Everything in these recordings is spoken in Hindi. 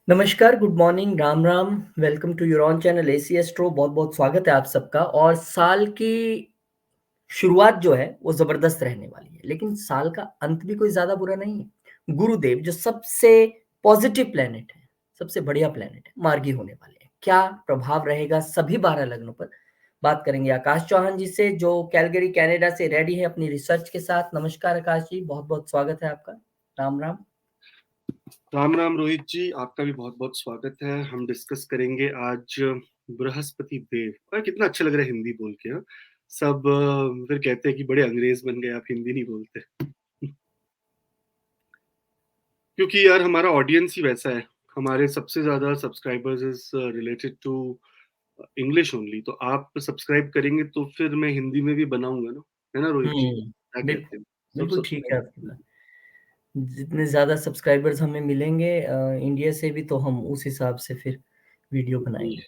नमस्कार, good morning, Ram Ram. Welcome to your own channel AC astro. बहुत बहुत स्वागत है आप सबका। और साल की शुरुआत जो है वो जबरदस्त रहने वाली है, लेकिन साल का अंत भी कोई ज्यादा बुरा नहीं है। गुरुदेव जो सबसे पॉजिटिव प्लेनेट है, सबसे बढ़िया प्लेनेट है, मार्गी होने वाले हैं। क्या प्रभाव रहेगा सभी 12 लग्नों पर, बात करेंगे आकाश चौहान जी से, जो कैलगरी कनाडा से रेडी है अपनी रिसर्च के साथ। नमस्कार आकाश जी, बहुत बहुत स्वागत है आपका। राम राम। राम राम रोहित जी, आपका भी बहुत बहुत स्वागत है। हम डिस्कस करेंगे आज बृहस्पति देव। कितना अच्छा लग रहा है हिंदी बोल के। हाँ, सब फिर कहते हैं कि बड़े अंग्रेज बन गए, आप हिंदी नहीं बोलते। क्योंकि यार हमारा ऑडियंस ही वैसा है। हमारे सबसे ज्यादा subscribers is related to English only. तो आप सब्सक्राइब करेंगे तो फिर मैं हिंदी में भी बनाऊंगा ना, है ना रोहित जी? क्या बिल्कुल, कहते हैं? सब बिल्कुल ठीक है सब्सक्राइब। आपकी बात। जितने ज़्यादा सब्सक्राइबर्स हमें मिलेंगे इंडिया से भी, तो हम उस हिसाब से फिर वीडियो बनाएँगे।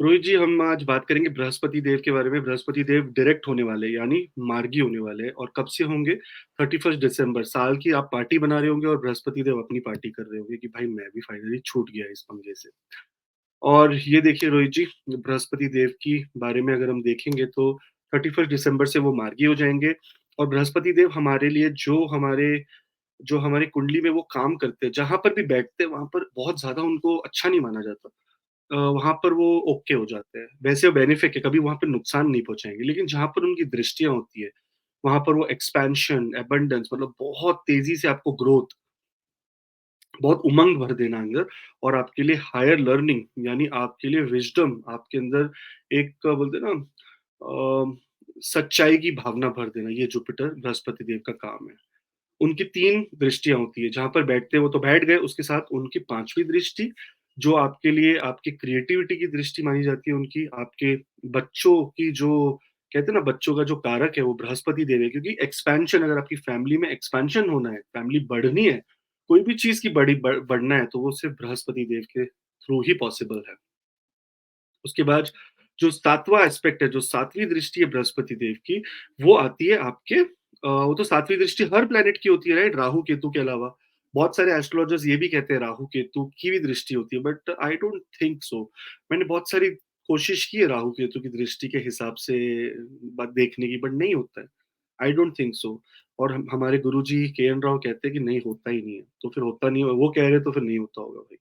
रोहित जी, हम आज बात करेंगे बृहस्पति देव के बारे में। बृहस्पति देव डायरेक्ट होने वाले हैं, यानी मार्गी होने वाले हैं। और कब से होंगे? 31 दिसंबर। साल की आप पार्टी बना रहे होंगे और बृहस्पति देव अपनी पार्टी कर रहे होंगे कि भाई मैं भी फाइनली छूट गया इस पंगे से। और ये देखिए रोहित जी, बृहस्पति देव की बारे में अगर हम देखेंगे तो 31 दिसंबर से वो मार्गी हो जाएंगे। और बृहस्पति देव हमारे लिए जो हमारी कुंडली में वो काम करते हैं, जहां पर भी बैठते हैं वहां पर बहुत ज्यादा उनको अच्छा नहीं माना जाता। वहां पर वो ओके हो जाते हैं। वैसे वो बेनिफिक है, कभी वहां पर नुकसान नहीं पहुंचाएंगे। लेकिन जहां पर उनकी दृष्टियां होती है वहां पर वो एक्सपेंशन, एबंडेंस, मतलब बहुत तेजी से आपको ग्रोथ, बहुत उमंग भर देना अंदर। और आपके लिए हायर लर्निंग, यानी आपके लिए विजडम, आपके अंदर एक बोलते हैं ना सच्चाई की भावना भर देना, ये जुपिटर बृहस्पति देव का काम है। उनकी 3 दृष्टियाँ होती है, जहाँ पर बैठते हैं वो तो बैठ गए, उसके साथ उनकी 5वीं दृष्टि, जो आपके लिए आपकी क्रिएटिविटी की दृष्टि मानी जाती है उनकी, आपके बच्चों की जो कहते हैं ना, बच्चों का जो कारक है वो बृहस्पति देव है। क्योंकि एक्सपेंशन, अगर आपकी फैमिली में एक्सपेंशन होना है, फैमिली बढ़नी है, कोई भी चीज़ की बढ़ना है, तो वो सिर्फ बृहस्पति देव के थ्रू ही पॉसिबल है। उसके बाद जो 7वां एस्पेक्ट है, जो 7वीं दृष्टि है बृहस्पति देव की, वो आती है आपके वो तो 7वीं दृष्टि हर प्लेनेट की होती है, राइट? राहु केतु के अलावा बहुत सारे एस्ट्रोलॉजर्स ये भी कहते हैं राहु केतु की भी दृष्टि होती है, but I don't think so. मैंने बहुत सारी कोशिश की है राहु केतु की दृष्टि के हिसाब से बात देखने की, बट नहीं होता है। I don't think so. और हमारे गुरुजी के एन राव कहते हैं कि नहीं, होता ही नहीं है। तो फिर होता नहीं है, वो कह रहे हैं, तो फिर नहीं होता होगा भाई।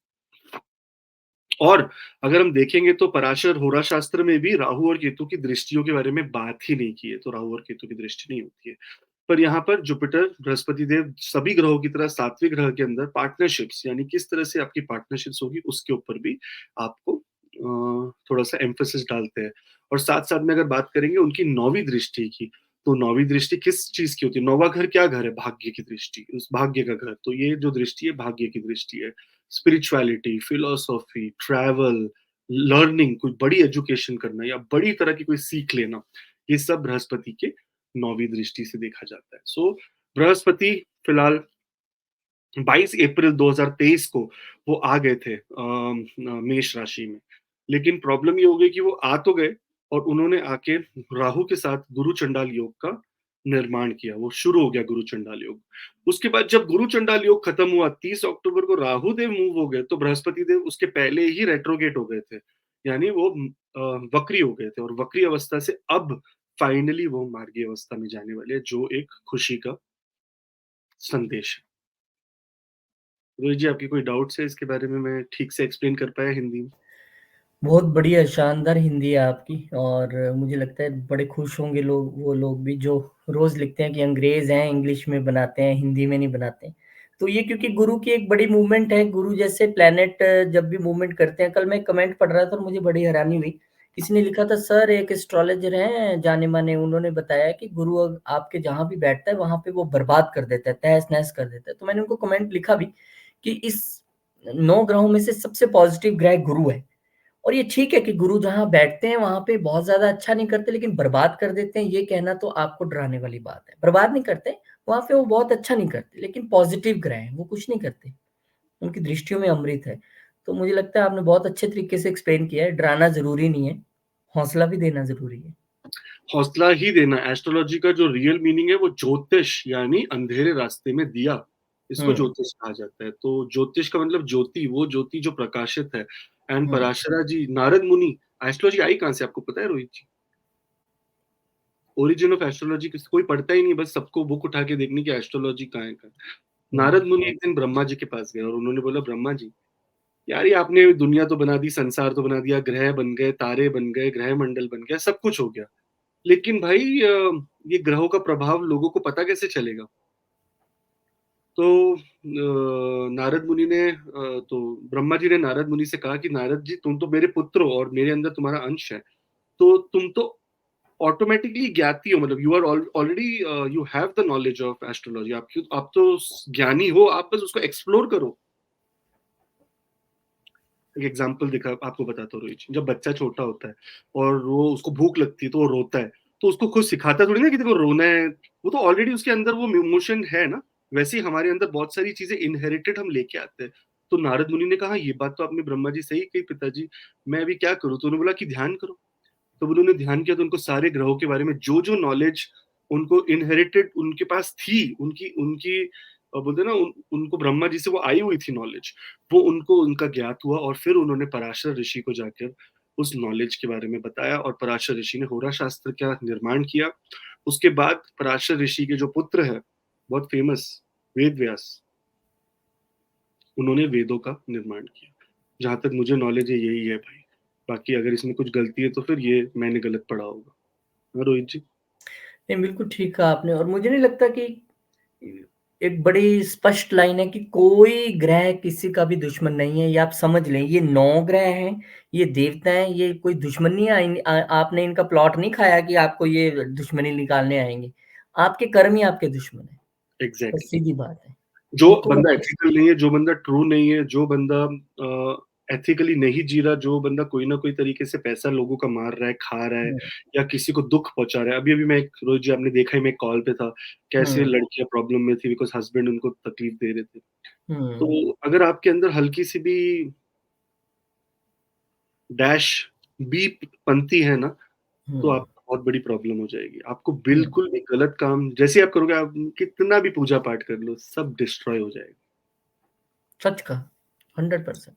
और अगर हम देखेंगे तो पराशर होरा शास्त्र में भी राहु और केतु की दृष्टियों के बारे में बात ही नहीं की है, तो राहु और केतु की दृष्टि नहीं होती है। पर यहाँ पर जुपिटर बृहस्पति देव सभी ग्रहों की तरह 7वें ग्रह के अंदर पार्टनरशिप्स, यानी किस तरह से आपकी पार्टनरशिप्स होगी उसके ऊपर भी आपको थोड़ा सा एम्फोसिस डालते हैं। और साथ साथ में अगर बात करेंगे उनकी 9वीं दृष्टि की, तो 9वीं दृष्टि किस चीज की होती है? 9वां घर क्या घर है? भाग्य की दृष्टि, उस भाग्य का घर। तो ये जो दृष्टि है भाग्य की दृष्टि है। स्पिरिचुअलिटी, फिलोसॉफी, ट्रैवल, लर्निंग, कोई बड़ी एजुकेशन करना या बड़ी तरह की कोई सीख लेना, ये सब बृहस्पति के 9वीं दृष्टि से देखा जाता है। सो बृहस्पति फिलहाल 22 अप्रैल 2023 को वो आ गए थे मेष राशि में। लेकिन प्रॉब्लम ये हो गई कि वो आ तो गए, और उन्होंने आके राहु के साथ गुरु चंडाल योग का निर्माण किया। वो शुरू हो गया गुरु चंडाल योग। उसके बाद जब गुरु चंडाल योग खत्म हुआ, 30 अक्टूबर को राहु देव मूव हो गए, तो बृहस्पति देव उसके पहले ही रेट्रोगेट हो गए थे, यानी वो वक्री हो गए थे। और वक्री अवस्था से अब फाइनली वो मार्गी अवस्था में जाने वाले हैं, जो एक खुशी का संदेश है। रोहित जी, आपकी कोई डाउट्स है इसके बारे में? मैं ठीक से एक्सप्लेन कर पाया हिंदी में? बहुत बढ़िया, शानदार हिंदी है आपकी। और मुझे लगता है बड़े खुश होंगे लोग, वो लोग भी जो रोज लिखते हैं कि अंग्रेज हैं, इंग्लिश में बनाते हैं, हिंदी में नहीं बनाते। तो ये क्योंकि गुरु की एक बड़ी मूवमेंट है। गुरु जैसे प्लेनेट जब भी मूवमेंट करते हैं, कल मैं कमेंट पढ़ रहा था और मुझे बड़ी हैरानी हुई। किसी ने लिखा था, सर एक एस्ट्रोलॉजर हैं जाने माने, उन्होंने बताया कि गुरु आपके जहां भी बैठता है वहां पे वो बर्बाद कर देता है, तहस नहस कर देता है। तो मैंने उनको कमेंट लिखा भी कि इस 9 ग्रहों में से सबसे पॉजिटिव ग्रह गुरु है। और ये ठीक है कि गुरु जहाँ बैठते हैं वहां पे बहुत ज्यादा अच्छा नहीं करते, लेकिन बर्बाद कर देते हैं, ये कहना तो आपको डराने वाली बात है। बर्बाद नहीं करते, वहां पे वो बहुत अच्छा नहीं करते, लेकिन पॉजिटिव ग्रह हैं, वो कुछ नहीं करते, उनकी दृष्टियों में अमृत है। तो मुझे लगता है आपने बहुत अच्छे तरीके से एक्सप्लेन किया है। डराना जरूरी नहीं है, हौसला भी देना जरूरी है। हौसला ही देना। एस्ट्रोलॉजी का जो रियल मीनिंग है वो ज्योतिष, यानी अंधेरे रास्ते में दिया। इसको हम्म। ज्योतिष कहा जाता है। तो ज्योतिष का मतलब ज्योति, वो ज्योति जो प्रकाशित है। एंड हम्म। पराशरा जी, नारद मुनि, एस्ट्रोलॉजी आई कहाँ से आपको पता है रोहित जी? ओरिजिन ऑफ एस्ट्रोलॉजी किसी कोई पढ़ता ही नहीं, बस सबको बुक उठा के देखनी कि एस्ट्रोलॉजी कहाँ है कहाँ है। हम्म। नारद मुनि एक दिन ब्रह्मा जी के पास गए और उन्होंने बोला, ब्रह्मा जी, यार ये आपने दुनिया तो बना दी, संसार तो बना दिया, ग्रह बन गए, तारे बन गए, ग्रह मंडल बन गया, सब कुछ हो गया, लेकिन भाई ये ग्रहों का प्रभाव लोगों को पता कैसे चलेगा? तो नारद मुनि ने तो ब्रह्मा जी ने नारद मुनि से कहा कि नारद जी, तुम तो मेरे पुत्र हो और मेरे अंदर तुम्हारा अंश है, तो तुम तो ऑटोमेटिकली ज्ञाती हो, मतलब you are already, you have the knowledge of astrology, आप तो ज्ञानी हो, आप बस उसको एक्सप्लोर करो। एक एग्जांपल दिखा आपको बताता हूँ रोहित जी। जब बच्चा छोटा होता है और वो उसको भूख लगती है तो वो रोता है, तो उसको खुद सिखाता थोड़ी ना कि देखो रोना है, वो तो ऑलरेडी उसके अंदर वो इमोशन है ना। वैसे ही हमारे अंदर बहुत सारी चीजें इनहेरिटेड हम लेके आते हैं। तो नारद मुनि ने कहा, ये बात तो आपने ब्रह्मा जी सही कही पिताजी, मैं अभी क्या करूँ? तो उन्होंने बोला कि ध्यान करो। तो उन्होंने ध्यान किया तो उनको सारे ग्रहों के बारे में जो जो नॉलेज उनको इनहेरिटेड उनके पास थी, उनकी उनकी बोलते ना उनको ब्रह्मा जी से वो आई हुई थी नॉलेज, वो उनको उनका ज्ञात हुआ। और फिर उन्होंने पराशर ऋषि को जाकर उस नॉलेज के बारे में बताया और पराशर ऋषि ने होरा शास्त्र का निर्माण किया। उसके बाद पराशर ऋषि के जो पुत्र है, बहुत फेमस, वेद व्यास, उन्होंने वेदों का निर्माण किया। जहां तक मुझे नॉलेज है यही है भाई, बाकी अगर इसमें कुछ गलती है तो फिर ये मैंने गलत पढ़ा होगा। हाँ, रोहित जी। नहीं, बिल्कुल ठीक कहा आपने। और मुझे नहीं लगता कि एक बड़ी स्पष्ट लाइन है कि कोई ग्रह किसी का भी दुश्मन नहीं है। ये आप समझ लें, ये 9 ग्रह हैं, ये देवता हैं, ये कोई दुश्मन नहीं है। आपने इनका प्लॉट नहीं खाया कि आपको ये दुश्मनी निकालने आएंगे। आपके कर्म ही आपके दुश्मन है। बस एग्जैक्टली। सीधी बात है। जो इनको बंदा मतलब एथिकल नहीं है, जो बंदा ट्रू नहीं है, जो बंदा एथिकली नहीं जी रहा, जो बंदा कोई ना कोई तरीके से पैसा लोगों का मार रहा है, खा रहा है, हम्म। या किसी को दुख पहुंचा रहा है। अभी अभी मैं एक रोज जी, आपने देखा ही, मैं कॉल पे था, कैसे हम्म। लड़कियां प्रॉब्लम में थी बिकॉज हस्बैंड उनको तकलीफ दे रहे थे। हम्म। तो अगर आपके अंदर हल्की सी भी डैश बी पंथी है ना, तो हम्म। आपको बहुत बड़ी प्रॉब्लम हो जाएगी। आपको हम्म। बिल्कुल भी गलत काम जैसे आप करोगे, आप कितना भी पूजा पाठ कर लो, सब डिस्ट्रॉय हो जाएगा। सच का 100%।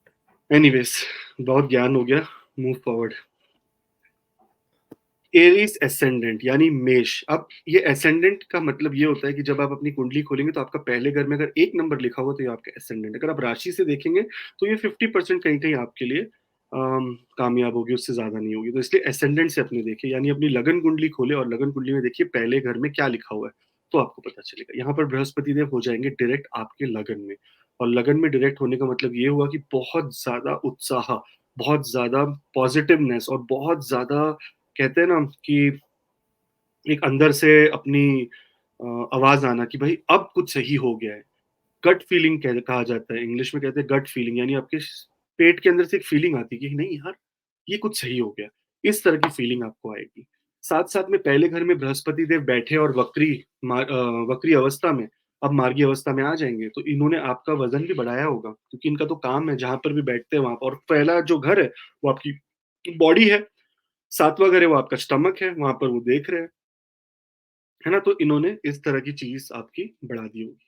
एनीवेज, बहुत ज्ञान हो गया, मूव फॉरवर्ड। एरीज एसेंडेंट यानी मेष। अब ये एसेंडेंट का मतलब ये होता है कि जब आप अपनी कुंडली खोलेंगे तो आपका पहले घर में अगर एक नंबर लिखा हुआ तो ये आपका एसेंडेंट। अगर आप राशि से देखेंगे तो ये 50% कहीं कहीं आपके लिए कामयाब होगी, उससे ज्यादा नहीं होगी। तो इसलिए एसेंडेंट से अपने देखिए, यानी अपनी लगन कुंडली खोले और लगन कुंडली में देखिए पहले घर में क्या लिखा हुआ है, तो आपको पता चलेगा। यहाँ पर बृहस्पति देव हो जाएंगे डायरेक्ट आपके लगन में। और लगन में डायरेक्ट होने का मतलब ये हुआ कि बहुत ज्यादा उत्साह, बहुत ज्यादा पॉजिटिवनेस और बहुत ज्यादा, कहते हैं ना कि एक अंदर से अपनी आवाज आना कि भाई अब कुछ सही हो गया है। गट फीलिंग कहा जाता है, इंग्लिश में कहते हैं गट फीलिंग, यानी आपके पेट के अंदर से एक फीलिंग आती है कि नहीं यार, ये कुछ सही हो गया। इस तरह की फीलिंग आपको आएगी। साथ साथ में पहले घर में बृहस्पति देव बैठे और वक्री अवस्था में, अब मार्गी अवस्था में आ जाएंगे, तो इन्होंने आपका वजन भी बढ़ाया होगा, क्योंकि इनका तो काम है जहां पर भी बैठते हैं वहां पर। और पहला जो घर है वो आपकी बॉडी है, सातवां घर है वो आपका स्टमक है, वहां पर वो देख रहे हैं, है ना। तो इन्होंने इस तरह की चीज आपकी बढ़ा दी होगी।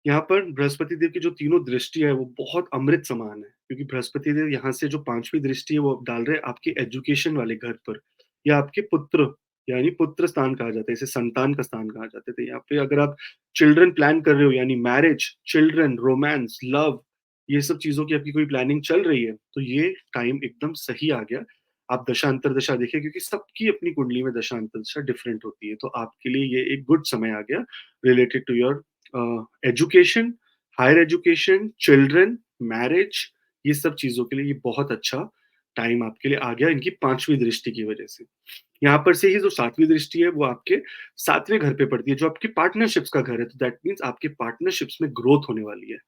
यहाँ पर बृहस्पति देव की जो तीनों दृष्टि है वो बहुत अमृत समान है, क्योंकि बृहस्पति देव यहाँ से जो पांचवी दृष्टि है वो डाल रहे हैं आपके एजुकेशन वाले घर पर, या आपके पुत्र, यानी पुत्र स्थान कहा जाता है, इसे संतान का स्थान कहा जाता है। तो यहाँ पे अगर आप चिल्ड्रन प्लान कर रहे हो, यानी मैरिज, चिल्ड्रन, रोमांस, लव, ये सब चीजों की आपकी कोई प्लानिंग चल रही है, तो ये टाइम एकदम सही आ गया। आप दशांतर दशा देखिए, क्योंकि सबकी अपनी कुंडली में दशांतर दशा डिफरेंट होती है, तो आपके लिए ये एक गुड समय आ गया related to your education, higher education, children, marriage, ये सब चीजों के लिए ये बहुत अच्छा टाइम आपके लिए आ गया, इनकी पांचवी दृष्टि की वजह से। यहाँ पर से ही जो सातवीं दृष्टि है वो आपके सातवें घर पे पड़ती है, जो आपकी पार्टनरशिप्स का घर है। तो दैट मीन्स आपके पार्टनरशिप्स में ग्रोथ होने वाली है।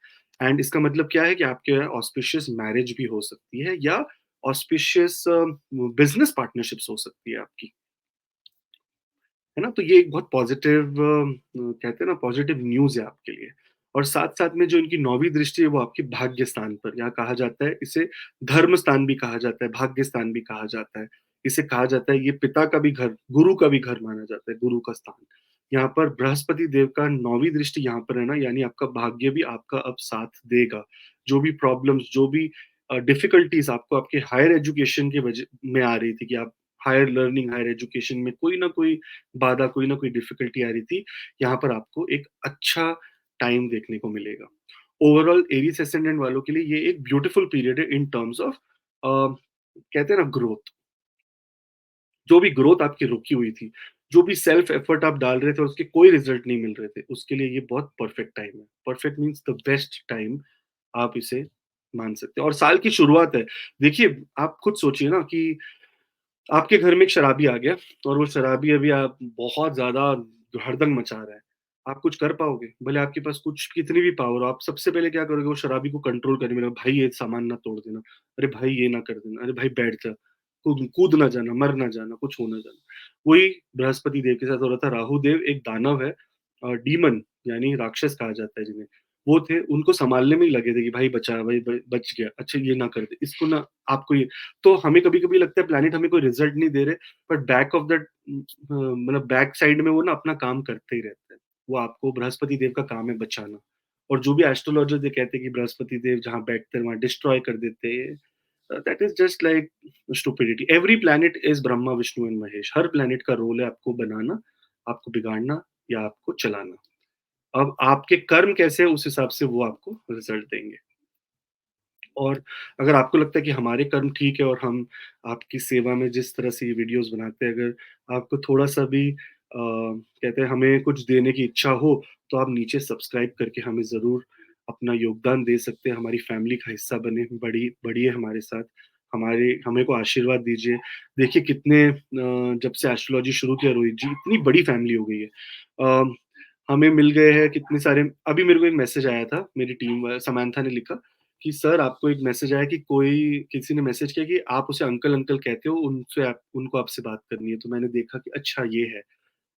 एंड इसका मतलब क्या है कि आपके ऑस्पिशियस मैरिज भी हो सकती है, या ऑस्पिशियस बिजनेस पार्टनरशिप्स हो सकती है आपकी, है ना। तो ये एक बहुत पॉजिटिव, कहते हैं ना, पॉजिटिव न्यूज है आपके लिए। और साथ साथ में जो इनकी नौवीं दृष्टि है वो आपके भाग्य स्थान पर, यहाँ कहा जाता है इसे धर्म स्थान भी कहा जाता है, भाग्य स्थान भी कहा जाता है। इसे कहा जाता है ये पिता का भी घर, गुरु का भी घर माना जाता है, गुरु का स्थान। यहाँ पर बृहस्पति देव का 9वीं दृष्टि यहाँ पर है ना, यानी आपका भाग्य भी आपका अब साथ देगा। जो भी प्रॉब्लम्स, जो भी डिफिकल्टीज़ आपको आपके हायर एजुकेशन की वजह में आ रही थी कि आप हायर लर्निंग, हायर एजुकेशन में कोई ना कोई बाधा, कोई ना कोई डिफिकल्टी आ रही थी, यहाँ पर आपको एक अच्छा टाइम देखने को मिलेगा। ओवरऑल एरीज़ असेंडेंट वालों के लिए ये एक ब्यूटीफुल पीरियड है इन टर्म्स ऑफ कहते हैं ना ग्रोथ। जो भी ग्रोथ आपकी रुकी हुई थी, जो भी सेल्फ एफर्ट आप डाल रहे थे और उसके कोई रिजल्ट नहीं मिल रहे थे, उसके लिए ये बहुत परफेक्ट टाइम है। Perfect means the best time आप इसे मान सकते हैं और साल की शुरुआत है। देखिए, आप खुद सोचिए ना कि आपके घर में एक शराबी आ गया और वो शराबी अभी आप बहुत ज़्यादा हड़दंग मचा रहा है। आप कुछ कर पाओगे? भले आपके पास कुछ कितनी भी पावर हो, आप सबसे पहले क्या करोगे? वो शराबी को कंट्रोल करने में लगे, भाई ये सामान ना तोड़ देना, अरे भाई ये ना कर देना, अरे भाई बैठ जा, कूद कूद ना जाना, मर ना जाना, कुछ हो ना जाना। वही बृहस्पति देव के साथ हो रहा था। राहु देव एक दानव है, डीमन यानी राक्षस कहा जाता है जिन्हें। वो थे, उनको सँभालने में ही लगे थे कि भाई बचा, भाई ब बच गया, अच्छा ये ना कर दे, इसको ना आपको ये। तो हमें कभी-कभी लगता है प्लैनेट हमें कोई रिज़ल्ट नहीं दे रहे, बट बैक ऑफ दैट मतलब बैक साइड में वो ना अपना काम करते ही रहते हैं। वो आपको बृहस्पति देव का काम है बचाना। और जो भी एस्ट्रोलॉजर्स ये कहते हैं कि बृहस्पति देव जहाँ बैठते हैं वहाँ डिस्ट्रॉय कर देते हैं, that is just like stupidity. Every planet is Brahma, Vishnu and Mahesh. Her planet का रोल है आपको बनाना, आपको बिगाड़ना या आपको चलाना। अब आपके कर्म कैसे हैं उस हिसाब से वो आपको रिज़ल्ट देंगे। और अगर आपको लगता है कि हमारे कर्म ठीक है और हम आपकी सेवा में जिस तरह से ये वीडियोज़ बनाते हैं, अगर आपको थोड़ा-सा भी कहते हैं हमें कुछ देने की इच्छा हो, तो आप नीचे सब्सक्राइब करके हमें ज़रूर अपना योगदान दे सकते हैं, हमारी फैमिली का हिस्सा बने, बढ़िए हमारे साथ, हमारे हमें को आशीर्वाद दीजिए। देखिए कितने जब से एस्ट्रोलॉजी शुरू किया रोहित जी, इतनी बड़ी फैमिली हो गई है। हमें मिल गए हैं कितने सारे। अभी मेरे को एक मैसेज आया था, मेरी टीम समांथा ने लिखा कि सर आपको एक मैसेज आया कि कोई किसी ने मैसेज किया कि आप उसे अंकल-अंकल कहते हो, उनसे आप उनको आपसे बात करनी है। तो मैंने देखा कि अच्छा ये है।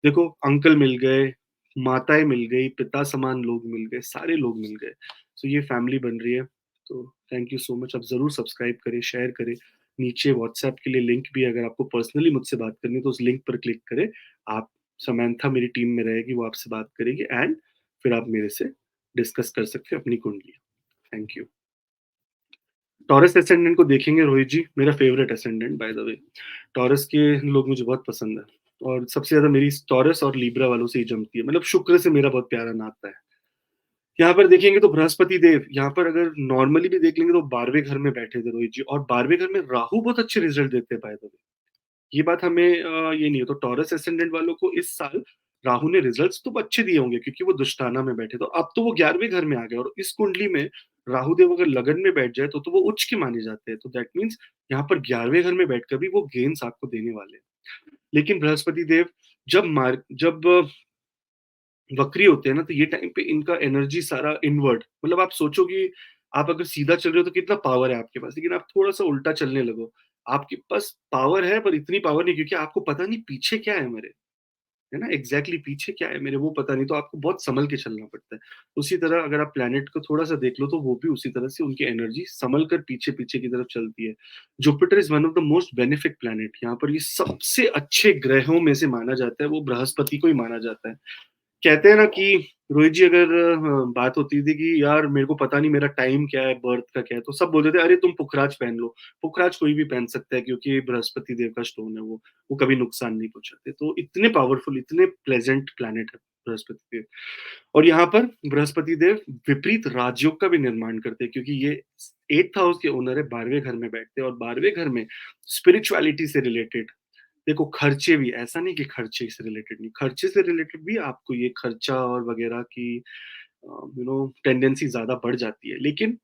देखो अंकल मिल गए, माताएँ मिल गई, पिता समान लोग मिल गए, सारे लोग मिल गए। सो ये फैमिली बन रही है। तो थैंक यू सो मच। आप ज़रूर सब्सक्राइब करें, शेयर करें। नीचे व्हाट्सएप के लिए लिंक भी है, अगर आपको पर्सनली मुझसे बात करनी है तो उस लिंक पर क्लिक करें। आप समंथा मेरी टीम में रहेगी, वो आपसे बात करेगी एंड फिर आप मेरे से डिस्कस कर सकते हैं अपनी कुंडली। Thank you. टॉरस असेंडेंट को देखेंगे रोहित जी, मेरा favourite ascendant by the way. Taurus के लोग मुझे बहुत पसंद है और सबसे ज़्यादा मेरी टॉरस और लिब्रा वालों से ही जमती है। मतलब शुक्र से मेरा बहुत प्यारा नाता है। यहाँ पर देखेंगे तो बृहस्पति देव, यहाँ पर अगर नॉर्मली भी देख लेंगे तो 12वें घर में बैठे थे रोहित जी, और 12वें घर में राहु बहुत अच्छे रिजल्ट देते हैं बाय द वे। ये बात हमें ये नहीं है। तो टॉरस एसेंडेंट वालों को इस साल राहु ने रिजल्ट्स तो अच्छे दिए होंगे क्योंकि वो दुष्टाना में बैठे। तो अब तो वो 11वें घर में आ गए और इस कुंडली में राहु देव अगर लगन में बैठ जाए तो वो उच्च के माने जाते हैं। तो दैट मीन्स यहाँ पर 11वें घर में बैठकर भी वो गेन्स आपको देने वाले हैं। लेकिन बृहस्पति देव जब वक्री होते हैं ना, तो ये टाइम पे इनका एनर्जी सारा इनवर्ट, मतलब आप सोचो कि आप अगर सीधा चल रहे हो तो कितना पावर है आपके पास, लेकिन आप थोड़ा-सा उल्टा चलने लगो, आपके पास पावर है पर इतनी पावर नहीं, क्योंकि आपको पता नहीं पीछे क्या है मेरे, है ना? एग्ज़ैक्टली पीछे क्या है मेरे वो पता नहीं, तो आपको बहुत सँभल के चलना पड़ता है। उसी तरह अगर आप प्लैनेट को थोड़ा-सा देख लो तो वो भी उसी तरह से उनकी एनर्जी सँभल कर पीछे-पीछे की तरफ चलती है। Jupiter is one of the most benefic planet, यहाँ पर ये सबसे अच्छे ग्रहों में से माना जाता है, वो बृहस्पति को ही माना जाता है। कहते हैं ना कि रोहित जी अगर बात होती थी कि यार मेरे को पता नहीं मेरा टाइम क्या है, बर्थ का क्या है, तो सब बोलते थे अरे तुम पुखराज पहन लो। पुखराज कोई भी पहन सकता है क्योंकि बृहस्पति देव का स्टोन है वो कभी नुकसान नहीं पहुँचाते। तो इतने पावरफुल, इतने प्लेजेंट प्लैनेट है बृहस्पति देव। और यहाँ पर बृहस्पति देव विपरीत राजयोग का भी निर्माण करते हैं क्योंकि ये 8th हाउस के ओनर है, 12वें घर में बैठते हैं और 12वें घर में स्पिरिचुअलिटी से रिलेटेड, देखो खर्चे भी, ऐसा नहीं कि खर्चे से रिलेटेड नहीं, खर्चे से रिलेटेड भी आपको ये खर्चा और वगैरह की टेंडेंसी ज़्यादा बढ़ जाती है। लेकिन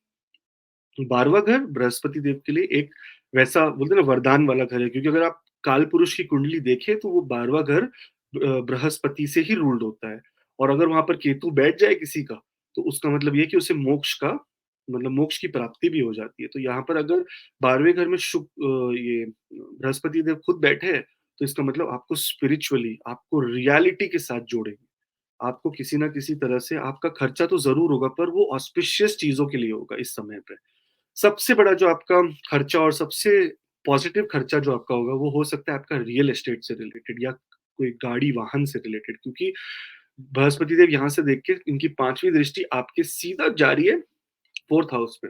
12वाँ घर बृहस्पति देव के लिए एक वैसा बोलते हैं ना वरदान वाला घर है, क्योंकि अगर आप काल पुरुष की कुंडली देखें तो वो 12वाँ घर बृहस्पति से ही रूल्ड होता है। और अगर वहाँ पर केतु बैठ जाए किसी का, तो उसका मतलब ये है कि उसे मोक्ष का मतलब मोक्ष की प्राप्ति भी हो जाती है। तो यहाँ पर अगर 12वें घर में ये बृहस्पति देव खुद बैठे हैं, तो इसका मतलब आपको स्पिरिचुअली, आपको रियलिटी के साथ जोड़ेंगे। आपको किसी न किसी तरह से आपका खर्चा तो ज़रूर होगा, पर वो ऑस्पिशियस चीज़ों के लिए होगा इस समय पे। सबसे बड़ा जो आपका खर्चा और सबसे पॉज़िटिव खर्चा जो आपका होगा, वो हो सकता है आपका रियल एस्टेट से रिलेटेड या कोई गाड़ी वाहन से रिलेटेड, क्योंकि बृहस्पति देव यहाँ से देख के इनकी 5वीं दृष्टि आपके सीधा जा रही है 4th हाउस पे।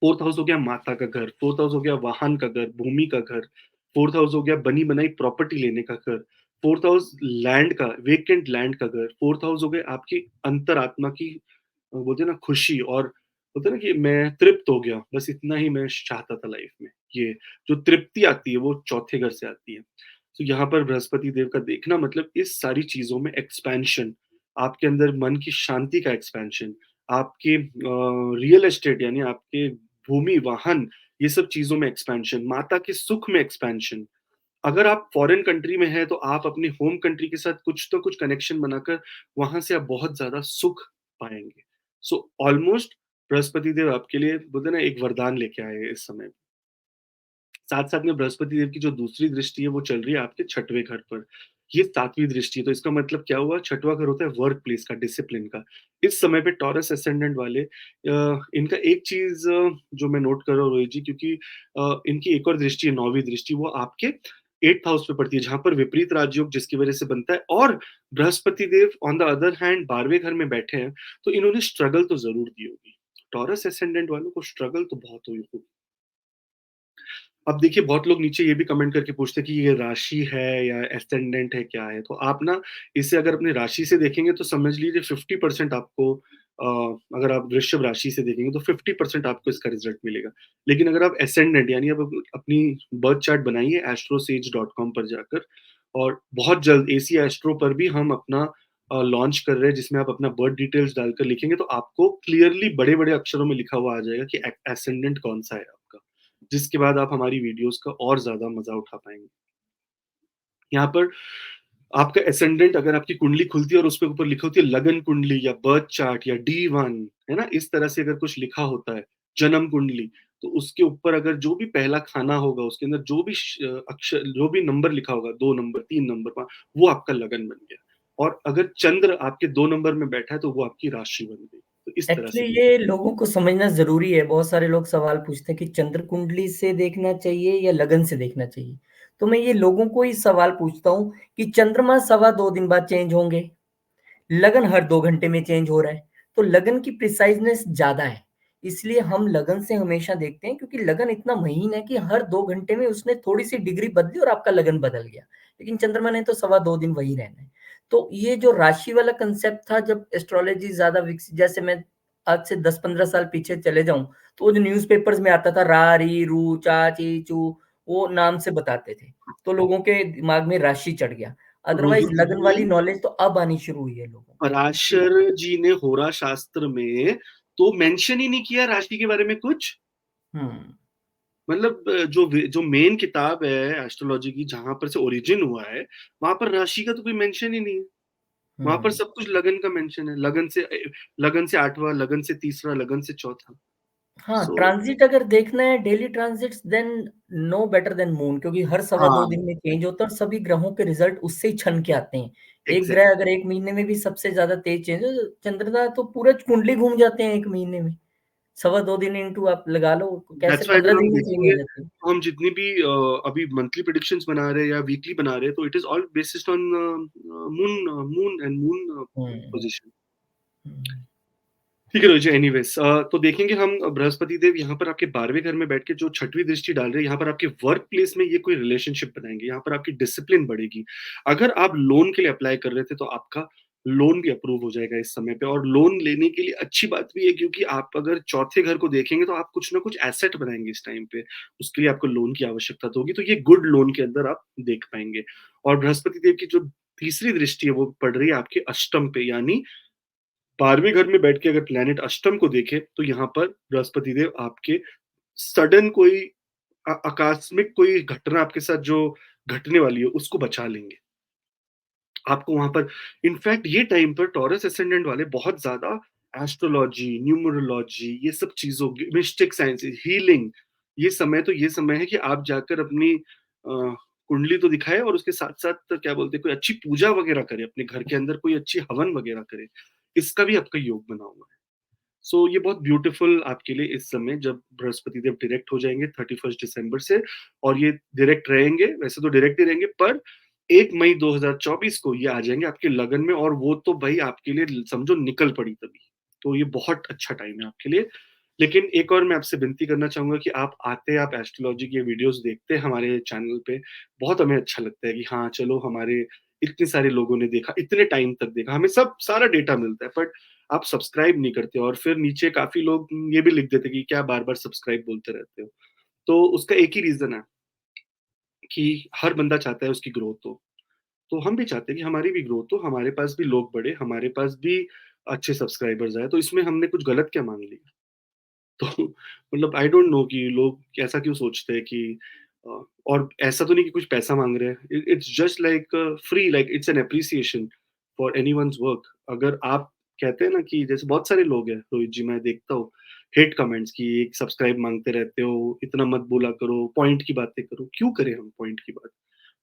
4th हाउस हो गया माता का घर, 4th हाउस हो गया वाहन का घर, भूमि का घर, 4th हाउस हो गया बनी-बनाई प्रॉपर्टी लेने का घर, 4th हाउस लैंड का, वेकेंट लैंड का घर, 4th हाउस हो गए आपकी अंतरात्मा की बोलते हैं ना खुशी, और होता है ना कि मैं तृप्त हो गया, बस इतना ही मैं चाहता था लाइफ में। ये जो तृप्ति आती है वो चौथे घर से आती है। तो यहाँ पर बृहस्पति देव का देखना मतलब इस सारी चीज़ों में एक्सपेंशन, आपके अंदर मन की शांति का एक्सपेंशन, आपके रियल एस्टेट यानी आपके भूमि, वाहन, ये सब चीज़ों में एक्सपेंशन, माता के सुख में एक्सपेंशन। अगर आप फॉरेन कंट्री में हैं, तो आप अपनी होम कंट्री के साथ कुछ तो कुछ कनेक्शन बनाकर वहाँ से आप बहुत ज़्यादा सुख पाएँगे। सो ऑलमोस्ट बृहस्पति देव आपके लिए बोलते हैं ना एक वरदान लेके आए हैं इस समय। साथ-साथ में बृहस्पति देव की जो दूसरी दृष्टि है वो चल रही है आपके 6वें घर पर। ये 7वीं दृष्टि है, तो इसका मतलब क्या हुआ? 6वां घर होता है वर्क प्लेस का, डिसिप्लिन का। इस समय पे टॉरस असेंडेंट वाले इनका एक चीज़ जो मैं नोट कर रहा हूँ रोहित जी, क्योंकि इनकी एक और दृष्टि है 9वीं दृष्टि, वो आपके 8th हाउस पे पड़ती है, जहाँ पर विपरीत राजयोग जिसकी वजह से बनता है, और बृहस्पति देव ऑन द अदर हैंड 12वें घर में बैठे हैं, तो इन्होंने स्ट्रगल तो ज़रूर दी होगी। टॉरस असेंडेंट वालों को स्ट्रगल तो बहुत हुई होगी। अब देखिए बहुत लोग नीचे ये भी कमेंट करके पूछते हैं कि ये राशि है या एसेंडेंट है, क्या है? तो आप ना इसे अगर अपनी राशि से देखेंगे तो समझ लीजिए 50% आपको अगर आप वृषभ राशि से देखेंगे तो 50% आपको इसका रिज़ल्ट मिलेगा। लेकिन अगर आप एसेंडेंट यानी आप अपनी बर्थ चार्ट बनाइए astrosage.com पर जाकर, और बहुत जल्द एसी एस्ट्रो पर भी हम अपना लॉन्च कर रहे हैं, जिसमें आप अपना बर्थ डिटेल्स डालकर लिखेंगे तो आपको क्लियरली बड़े-बड़े अक्षरों में लिखा हुआ आ जाएगा कि एसेंडेंट कौन-सा है आपका। जिसके बाद आप हमारी वीडियोज़ का और ज़्यादा मज़ा उठा पाएँगे। यहाँ पर आपका एसेंडेंट अगर आपकी कुंडली खुलती है और उसपे ऊपर लिखा होती है लगन कुंडली या बर्थ चार्ट या D1, है ना? इस तरह से अगर कुछ लिखा होता है, जन्म कुंडली, तो उसके ऊपर अगर जो भी पहला खाना होगा, उसके अंदर जो भी अक्षर जो भी नंबर लिखा होगा, 2 नंबर, 3 नंबर, 5, वो आपका लगन बन गया। और अगर चंद्र आपके 2 नंबर में बैठा है, तो वो आपकी राशि बन गई। तो इस तरह एक्चुअली से भी ये लोगों को समझना ज़रूरी है। बहुत सारे लोग सवाल पूछते हैं कि चंद्र कुंडली से देखना चाहिए या लगन से देखना चाहिए? तो मैं ये लोगों को ही सवाल पूछता हूँ कि चंद्रमा सवा 2 दिन बाद चेंज होंगे, लगन हर 2 घंटे में चेंज हो रहा है, तो लगन की प्रिसाइज़नेस ज़्यादा है। इसलिए हम लगन से हमेशा देखते हैं, क्योंकि लगन इतना महीन है कि हर 2 घंटे में उसने थोड़ी-सी डिग्री बदली और आपका लगन बदल गया। लेकिन चंद्रमा ने तो सवा 2 दिन वही रहना है। तो ये जो राशि वाला कांसेप्ट था, जब एस्ट्रोलॉजी ज़्यादा विकसित, जैसे मैं आज से 10-15 साल पीछे चले जाऊँ, तो वो जो न्यूज़पेपर्स में आता था रा, री, रू, चा, ची, चू, वो नाम से बताते थे। तो लोगों के दिमाग में राशि चढ़ गया। अदरवाइज़ रोहित लगन वाली जी, नॉलेज तो अब आनी शुरू हुई है लोगों को। पराशर जी ने होरा शास्त्र में तो मेंशन ही नहीं किया राशि के बारे में कुछ। हुँ, मतलब जो मेन किताब है एस्ट्रोलॉजी की, जहाँ पर से ओरिजिन हुआ है, वहाँ पर राशि का तो कोई मेंशन ही नहीं है। वहाँ पर हुँ। सब कुछ लगन का मेंशन है। लगन से 8वां, लगन से तीसरा, लगन से चौथा। हाँ, सो ट्रांज़िट अगर देखना है daily transits, then no better than moon, क्योंकि हर सवा 2 हाँ, दिन में चेंज होता है और सभी ग्रहों के रिज़ल्ट उससे ही छन के आते हैं। एक ग्रह एग्ज़ैक्टली। अगर 1 महीने में भी सबसे ज़्यादा तेज़ चेंज हो, तो चंद्रमा तो पूरा कुंडली घूम जाते हैं 1 महीने में। सवा 2 दिन इंटू आप लगा लो, कैसे दैट्स व्हाई 15 अगर हम दिन में चेंज हो देखेंगे, जाते हैं। तो हम जितनी भी अभी मंथली प्रेडिक्शंस बना रहे हैं या वीकली बना रहे हैं, तो it is all based on moon hmm, position. Hmm, ठीक है रोहित जी, एनीवेज़ तो देखेंगे हम बृहस्पति देव यहाँ पर आपके 12वें घर में बैठ के जो 6वीं दृष्टि डाल रहे हैं, यहाँ पर आपके वर्क प्लेस में ये कोई रिलेशनशिप बनाएँगे, यहाँ पर आपकी डिसिप्लिन बढ़ेगी। अगर आप लोन के लिए अप्लाई कर रहे थे, तो आपका लोन भी अप्रूव हो जाएगा इस समय पे, और लोन लेने के लिए अच्छी बात भी है, क्योंकि आप अगर चौथे घर को देखेंगे, तो आप कुछ ना कुछ एसेट बनाएँगे इस टाइम पे। उसके लिए आपको लोन की आवश्यकता तो होगी, तो ये गुड लोन के अंदर आप देख पाएँगे। और बृहस्पति देव की जो तीसरी दृष्टि है, वो पड़ रही है आपके अष्टम पे, यानी 12वें घर में बैठ के अगर प्लैनेट अष्टम को देखे, तो यहाँ पर बृहस्पति देव आपके सडन कोई आकस्मिक कोई घटना आपके साथ जो घटने वाली है, उसको बचा लेंगे। आपको वहाँ पर इनफैक्ट ये टाइम पर टॉरस असेंडेंट वाले बहुत ज़्यादा एस्ट्रोलॉजी, न्यूमरोलॉजी, ये सब चीज़ों की मिस्टिक साइंसेस, हीलिंग, ये समय है कि आप जाकर अपनी कुंडली तो दिखाएँ, और उसके साथ-साथ क्या बोलते हैं, कोई अच्छी पूजा वगैरह करें, अपने घर के अंदर कोई अच्छी हवन वगैरह करें। इसका भी आपका योग बना हुआ है। सो ये बहुत ब्यूटीफुल आपके लिए इस समय, जब बृहस्पति देव डायरेक्ट हो जाएँगे 31 दिसंबर से, और ये डायरेक्ट रहेंगे, वैसे तो डायरेक्ट ही रहेंगे, पर 1 मई 2024 को ये आ जाएँगे आपके लगन में, और वो तो भई आपके लिए समझो निकल पड़ी तभी। तो ये बहुत अच्छा टाइम है आपके लिए। लेकिन एक और मैं आपसे विनती करना चाहूँगा कि आप आते, आप एस्ट्रोलॉजी के वीडियोज़ देखते हमारे चैनल पे, बहुत हमें अच्छा लगता है कि हाँ, चलो हमारे इतने सारे लोगों ने देखा, इतने टाइम तक देखा, हमें सब सारा डेटा मिलता है, बट आप सब्सक्राइब नहीं करते, और फिर नीचे काफ़ी लोग ये भी लिख देते हैं कि क्या बार-बार सब्सक्राइब बोलते रहते हो। तो उसका एक ही रीज़न है कि हर बंदा चाहता है उसकी ग्रोथ हो। तो हम भी चाहते हैं कि हमारी भी ग्रोथ हो, हमारे पास भी लोग बढ़े, हमारे पास भी अच्छे सब्सक्राइबर्स आए, तो इसमें हमने कुछ गलत क्या माँग लिया? तो मतलब आई डोंट नो कि लोग ऐसा क्यों सोचते हैं कि अ, और ऐसा तो नहीं कि कुछ पैसा माँग रहे हैं। It's just like free, like it's an appreciation for anyone's work. अगर आप कहते हैं ना कि जैसे बहुत सारे लोग हैं, रोहित जी, मैं देखता हूँ हेट कमेंट्स कि एक सब्सक्राइब माँगते रहते हो, इतना मत बोला करो, पॉइंट की बातें करो। क्यों करें हम पॉइंट की बात?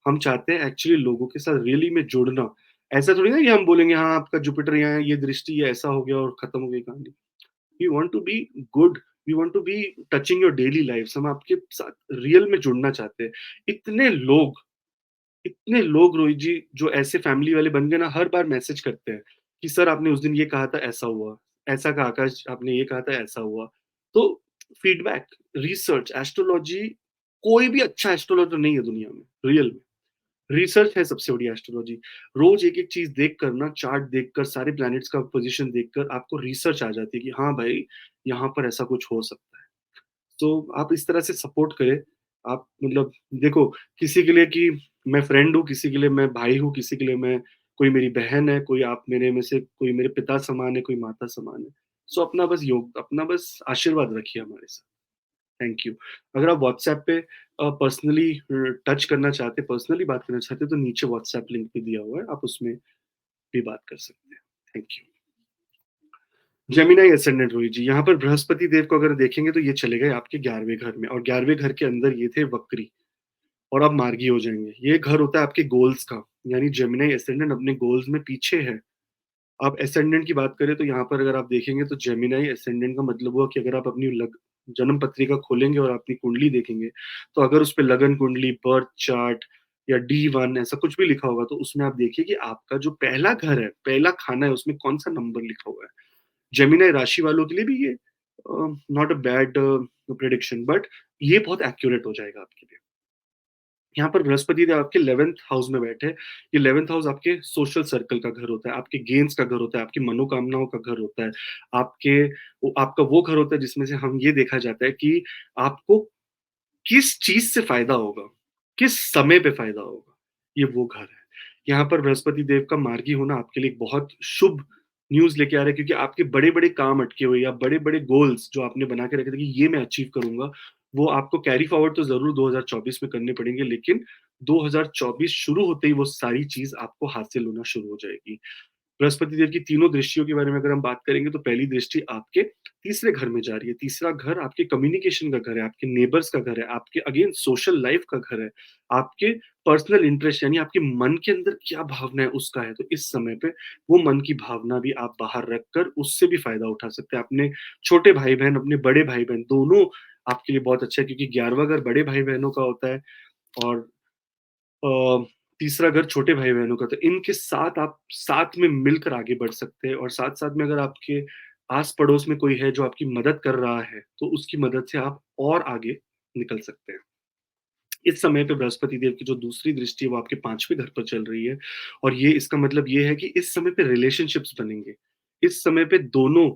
हम चाहते हैं एक्चुअली लोगों के साथ रियली में जुड़ना। ऐसा थोड़ी ना कि हम बोलेंगे हाँ, आपका जुपिटर यहाँ है, ये दृष्टि ये ऐसा हो गया और खत्म हो गई कहानी। We want to be good, we want to be touching your daily lifes. हम आपके साथ रियल में जुड़ना चाहते हैं। इतने लोग इतने लोग रोहित जी जो ऐसे फैमिली वाले बन गए ना, हर बार मैसेज करते हैं कि सर आपने उस दिन ये कहा था ऐसा हुआ, ऐसा कहा आकाश आपने ये कहा था ऐसा हुआ। तो फीडबैक, रिसर्च, एस्ट्रोलॉजी, कोई भी अच्छा एस्ट्रोलॉजर नहीं है दुनिया में, रियल में। रिसर्च है सबसे बड़ी एस्ट्रोलॉजी। रोज एक-एक चीज़ देख कर ना, चार्ट देखकर, सारे प्लैनेट्स का पोज़ीशन देखकर आपको रिसर्च आ जाती है कि हाँ भाई, यहाँ पर ऐसा कुछ हो सकता है। तो आप इस तरह से सपोर्ट करें। आप मतलब देखो, किसी के लिए कि मैं फ्रेंड हूँ, किसी के लिए मैं भाई हूँ, किसी के लिए मैं कोई मेरी बहन है, कोई आप मेरे में से कोई मेरे पिता समान है, कोई माता समान है। सो अपना बस आशीर्वाद रखिए हमारे साथ। Thank you. अगर आप व्हाट्सएप पे पर्सनली टच करना चाहते हैं, पर्सनली बात करना चाहते हैं, तो नीचे व्हाट्सएप लिंक भी दिया हुआ है, आप उसमें भी बात कर सकते हैं। Thank you. Gemini ascendant Rohit ji, यहाँ पर बृहस्पति देव को अगर देखेंगे तो ये चले गए आपके 11वें घर में, और 11वें घर के अंदर ये थे वक्री, और अब मार्गी हो जाएँगे। ये घर होता है आपके गोल्स का, यानी जेमिनी असेंडेंट अपने गोल्स में पीछे है। आप असेंडेंट की बात करें तो यहाँ पर अगर आप देखेंगे तो जेमिनी असेंडेंट का मतलब हुआ कि अगर आप अपनी लग जन्म पत्रिका खोलेंगे और अपनी कुंडली देखेंगे, तो अगर उसपे लगन कुंडली, बर्थ चार्ट या डी1 ऐसा कुछ भी लिखा होगा, तो उसमें आप देखिए कि आपका जो पहला घर है, पहला खाना है, उसमें कौन-सा नंबर लिखा हुआ है। जेमिनी राशि वालों के लिए भी ये not a bad prediction, but ये बहुत एक्यूरेट हो जाएगा आपके लिए। यहाँ पर बृहस्पति देव आपके 11th हाउस में बैठे हैं। ये 11th हाउस आपके सोशल सर्कल का घर होता है, आपके गेन्स का घर होता है, आपकी मनोकामनाओं का घर होता है, आपके आपका वो घर होता है जिसमें से हम ये देखा जाता है कि आपको किस चीज़ से फ़ायदा होगा, किस समय पे फ़ायदा होगा, ये वो घर है। यहाँ पर बृहस्पति देव का मार्गी होना आपके लिए एक बहुत शुभ न्यूज़ लेके आ रहा है, क्योंकि आपके बड़े-बड़े काम अटके हुए या बड़े-बड़े गोल्स जो आपने बना के रखे थे कि ये मैं अचीव करूँगा, वो आपको कैरी फॉरवर्ड तो ज़रूर 2024 में करने पड़ेंगे, लेकिन 2024 शुरू होते ही वो सारी चीज़ आपको हासिल होना शुरू हो जाएगी। बृहस्पति देव की तीनों दृष्टियों के बारे में अगर हम बात करेंगे तो पहली दृष्टि आपके तीसरे घर में जा रही है। तीसरा घर आपके कम्युनिकेशन का घर है, आपके नेबर्स का घर है, आपके अगेन सोशल लाइफ का घर है, आपके पर्सनल इंटरेस्ट यानी आपके मन के अंदर क्या भावना है उसका है। तो इस समय पे वो मन की भावना भी आप बाहर रखकर उससे भी फ़ायदा उठा सकते हैं। अपने छोटे भाई-बहन, अपने बड़े भाई-बहन दोनों आपके लिए बहुत अच्छा है, क्योंकि 11वां घर बड़े भाई-बहनों का होता है, और अ, तीसरा घर छोटे भाई-बहनों का, तो इनके साथ आप साथ में मिलकर आगे बढ़ सकते हैं, और साथ-साथ में अगर आपके आस-पड़ोस में कोई है जो आपकी मदद कर रहा है, तो उसकी मदद से आप और आगे निकल सकते हैं। इस समय पे बृहस्पति देव की जो दूसरी दृष्टि है वो आपके 5वें घर पर चल रही है, और ये इसका मतलब ये है कि इस समय पे रिलेशनशिप्स बनेंगे। इस समय पे दोनों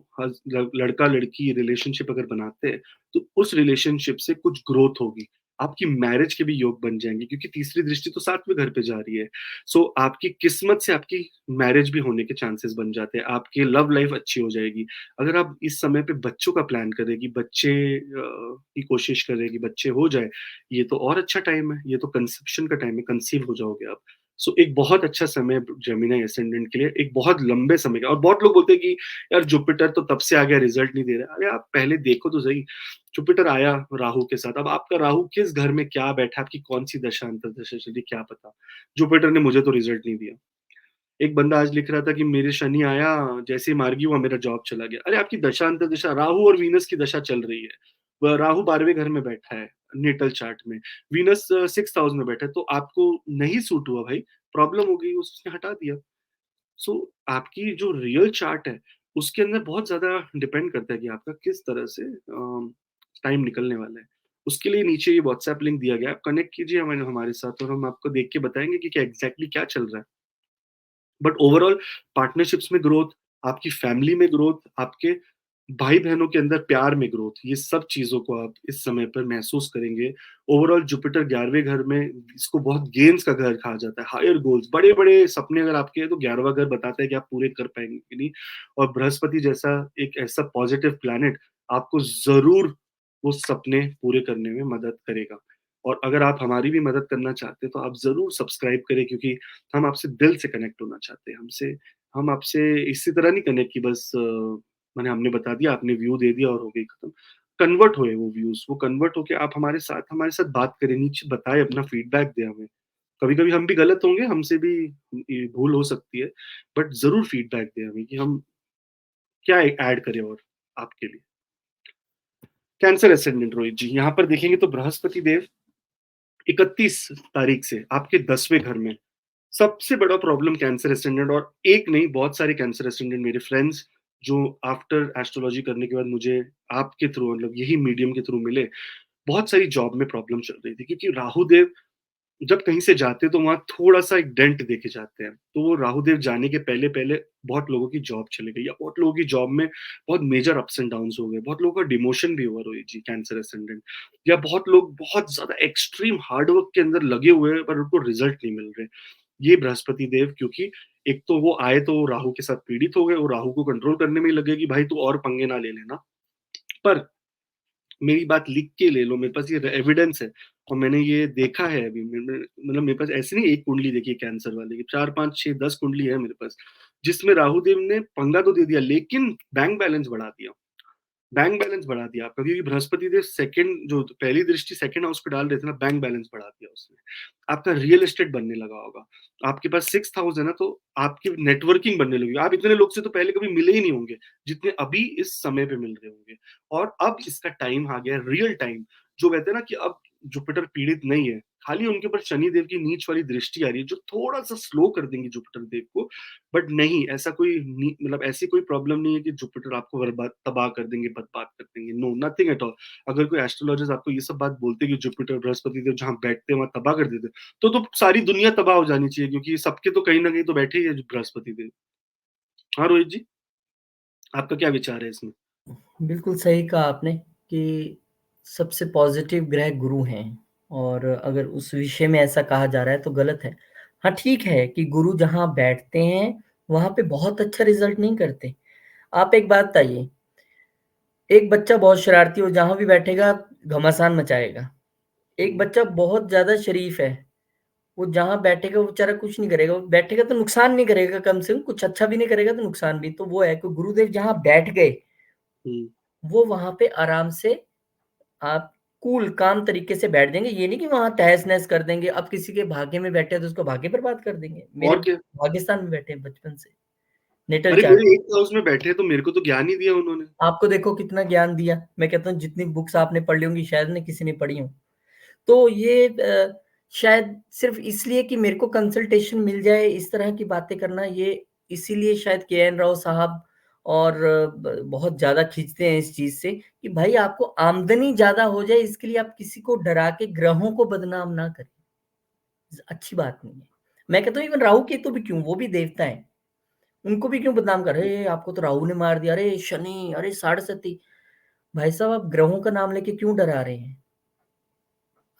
लड़का-लड़की रिलेशनशिप अगर बनाते हैं, तो उस रिलेशनशिप से कुछ ग्रोथ होगी। आपकी मैरिज के भी योग बन जाएँगे, क्योंकि तीसरी दृष्टि तो 7वें घर पे जा रही है। सो आपकी किस्मत से आपकी मैरिज भी होने के चांसेस बन जाते हैं। आपकी लव लाइफ अच्छी हो जाएगी। अगर आप इस समय पे बच्चों का प्लान करें कि बच्चे की कोशिश करें कि बच्चे हो जाएँ, ये तो और अच्छा टाइम है, ये तो कंसेप्शन का टाइम है, कंसीव हो जाओगे आप। सो एक बहुत अच्छा समय है जेमिनी असेंडेंट के लिए, एक बहुत लंबे समय का। और बहुत लोग बोलते हैं कि यार जुपिटर तो तब से आ गया, रिज़ल्ट नहीं दे रहा है। अरे आप पहले देखो तो सही, जुपिटर आया राहु के साथ, अब आपका राहु किस घर में क्या बैठा, आपकी कौन-सी दशा अंतर्दशा चल रही क्या पता। जुपिटर ने मुझे तो रिज़ल्ट नहीं दिया। एक बंदा आज लिख रहा था कि मेरे शनि आया, जैसे ही मार्गी हुआ मेरा जॉब चला गया। अरे आपकी दशा अंतर्दशा राहु और वीनस की दशा चल रही है। राहु 12वें घर में बैठा है नेटल चार्ट में, वीनस 6th हाउस में बैठा है, तो आपको नहीं सूट हुआ भाई, प्रॉब्लम हो गई, उसने हटा दिया। सो आपकी जो रियल चार्ट है, उसके अंदर बहुत ज्यादा डिपेंड करता है कि आपका किस तरह से टाइम निकलने वाला है। उसके लिए नीचे ये व्हाट्सएप लिंक दिया गया है, आप कनेक्ट कीजिए हमारे हमारे साथ, और हम आपको देख के बताएंगे कि क्या एग्जैक्टली क्या चल रहा है। बट ओवरऑल पार्टनरशिप्स में ग्रोथ, आपकी फैमिली में ग्रोथ, आपके भाई बहनों के अंदर प्यार में ग्रोथ, ये सब चीजों को आप इस समय पर महसूस करेंगे। ओवरऑल जुपिटर 11वें घर में, इसको बहुत गेम्स का घर कहा जाता है, हायर गोल्स, बड़े बड़े सपने अगर आपके हैं तो 11वां घर बताता है कि आप पूरे कर पाएंगे कि नहीं। और बृहस्पति जैसा एक ऐसा पॉजिटिव प्लैनेट आपको जरूर वो सपने पूरे करने में मदद करेगा। और अगर आप हमारी भी मदद करना चाहते हैं तो आप जरूर सब्सक्राइब करें, क्योंकि हम आपसे दिल से कनेक्ट होना चाहते हैं। हम आपसे इसी तरह नहीं कनेक्ट कि बस मैंने हमने बता दिया, आपने व्यू दे दिया और हो गई खत्म। कन्वर्ट हुए वो व्यूज, वो कन्वर्ट होके आप हमारे साथ बात करें, नीचे बताएं, अपना फीडबैक दें हमें। कभी कभी हम भी गलत होंगे, हमसे भी ये भूल हो सकती है, बट जरूर फीडबैक दें हमें कि हम क्या ऐड करें और आपके लिए। कैंसर एसेंडेंट रोहित जी, यहाँ पर देखेंगे तो बृहस्पति देव 31 तारीख से आपके 10वें घर में। सबसे बड़ा प्रॉब्लम कैंसर एसेंडेंट, और एक नहीं बहुत सारे कैंसर एसेंडेंट मेरे फ्रेंड्स जो आफ्टर एस्ट्रोलॉजी करने के बाद मुझे आपके थ्रू, मतलब यही मीडियम के थ्रू मिले, बहुत सारी जॉब में प्रॉब्लम चल रही थी, क्योंकि राहु देव जब कहीं से जाते हैं तो वहां थोड़ा सा एक डेंट देके जाते हैं, तो वो राहु देव जाने के पहले पहले बहुत लोगों की जॉब चली गई, या बहुत लोगों की जॉब में बहुत मेजर अप्स एंड डाउन हो गए, बहुत लोगों का डिमोशन भी हुआ रोहित जी, कैंसर एसेंडेंट। या बहुत लोग बहुत ज्यादा एक्सट्रीम हार्डवर्क के अंदर लगे हुए हैं पर उनको रिजल्ट नहीं मिल रहे। ये बृहस्पति देव, क्योंकि एक तो वो आए तो वो राहु के साथ पीड़ित हो गए, वो राहु को कंट्रोल करने में ही लगे कि भाई तू और पंगे ना ले लेना। पर मेरी बात लिख के ले लो, मेरे पास ये एविडेंस है, और मैंने ये देखा है अभी, मतलब मेरे पास ऐसी नहीं एक कुंडली देखी है कैंसर वाले की, 4 5 6 10 कुंडली है मेरे पास, जिसमें राहु देव ने पंगा तो दे दिया लेकिन बैंक बैलेंस बढ़ा दिया। बैंक बैलेंस बढ़ा दिया आपका, क्योंकि बृहस्पति देव सेकंड, जो पहली दृष्टि सेकंड हाउस पे डाल रहे थे ना, बैंक बैलेंस बढ़ा दिया उसने। आपका रियल एस्टेट बनने लगा होगा, आपके पास 6th हाउस है ना, तो आपकी नेटवर्किंग बनने लगी, आप इतने लोग से तो पहले कभी मिले ही नहीं होंगे जितने अभी इस समय पे मिल रहे होंगे। और अब इसका टाइम आ गया, रियल टाइम, जो कहते हैं ना कि अब जुपिटर पीड़ित नहीं है, खाली उनके ऊपर शनि देव की नीच वाली दृष्टि आ रही है जो थोड़ा सा स्लो कर देंगी जुपिटर देव को। बट नहीं, ऐसा कोई मतलब ऐसी कोई प्रॉब्लम नहीं है कि जुपिटर आपको बर्बाद तबाह कर देंगे, बर्बाद कर देंगे, नो नथिंग एट ऑल। अगर कोई एस्ट्रोलॉजर्स आपको ये सब बात बोलते हैं कि जुपिटर बृहस्पति देव जहां बैठते हैं वहां तबाह कर देते हैं, तो सारी दुनिया तबाह हो जानी चाहिए, क्योंकि सबके तो कहीं ना कहीं तो बैठे ही है बृहस्पति देव। हाँ रोहित जी, आपका क्या विचार है इसमें? बिल्कुल सही कहा आपने कि सबसे पॉजिटिव ग्रह गुरु हैं, और अगर उस विषय में ऐसा कहा जा रहा है तो गलत है। हाँ, ठीक है कि गुरु जहाँ बैठते हैं वहाँ पे बहुत अच्छा रिजल्ट नहीं करते। आप एक बात बताइए, एक बच्चा बहुत शरारती हो जहाँ भी बैठेगा घमासान मचाएगा। एक हम्म, बच्चा बहुत ज़्यादा शरीफ है, वो जहाँ बैठेगा वो बेचारा कुछ नहीं करेगा, वो बैठेगा तो नुकसान नहीं करेगा, कम से कम कुछ अच्छा भी नहीं करेगा तो नुकसान भी। तो वो है कि गुरुदेव जहाँ बैठ गए, हम्म, वो वहाँ पे आराम से आप कूल काम तरीके से बैठ जाएँगे। ये नहीं कि वहाँ तहस-नहस कर देंगे। अब किसी के भाग्य में बैठे हैं तो उसको भाग्य बर्बाद कर देंगे। मेरे और क्या। भाग्यस्थान में बैठे हैं बचपन से, नेटल अरे चार्ट मेरे में। 8th हाउस में बैठे हैं तो मेरे को तो ज्ञान ही दिया उन्होंने। आपको देखो कितना ज्ञान दिया। मैं कहता हूँ जितनी बुक्स आपने पढ़ी होंगी शायद ना किसी ने पढ़ी हो। तो ये शायद सिर्फ़ इसलिए कि मेरे को कंसल्टेशन मिल जाए, इस तरह की बातें करना, ये इसीलिए शायद केएन राव साहब और ब बहुत ज़्यादा खींचते हैं इस चीज़ से कि भाई आपको आमदनी ज़्यादा हो जाए, इसके लिए आप किसी को डरा के ग्रहों को बदनाम ना करें। अच्छी बात नहीं है। मैं कहता हूँ इवन राहु केतु भी क्यों, वो भी देवता हैं। उनको भी क्यों बदनाम कर रहे हैं, आपको तो राहु ने मार दिया, अरे शनि, अरे साढ़ेसती। भाई साहब आप ग्रहों का नाम लेके क्यों डरा रहे हैं?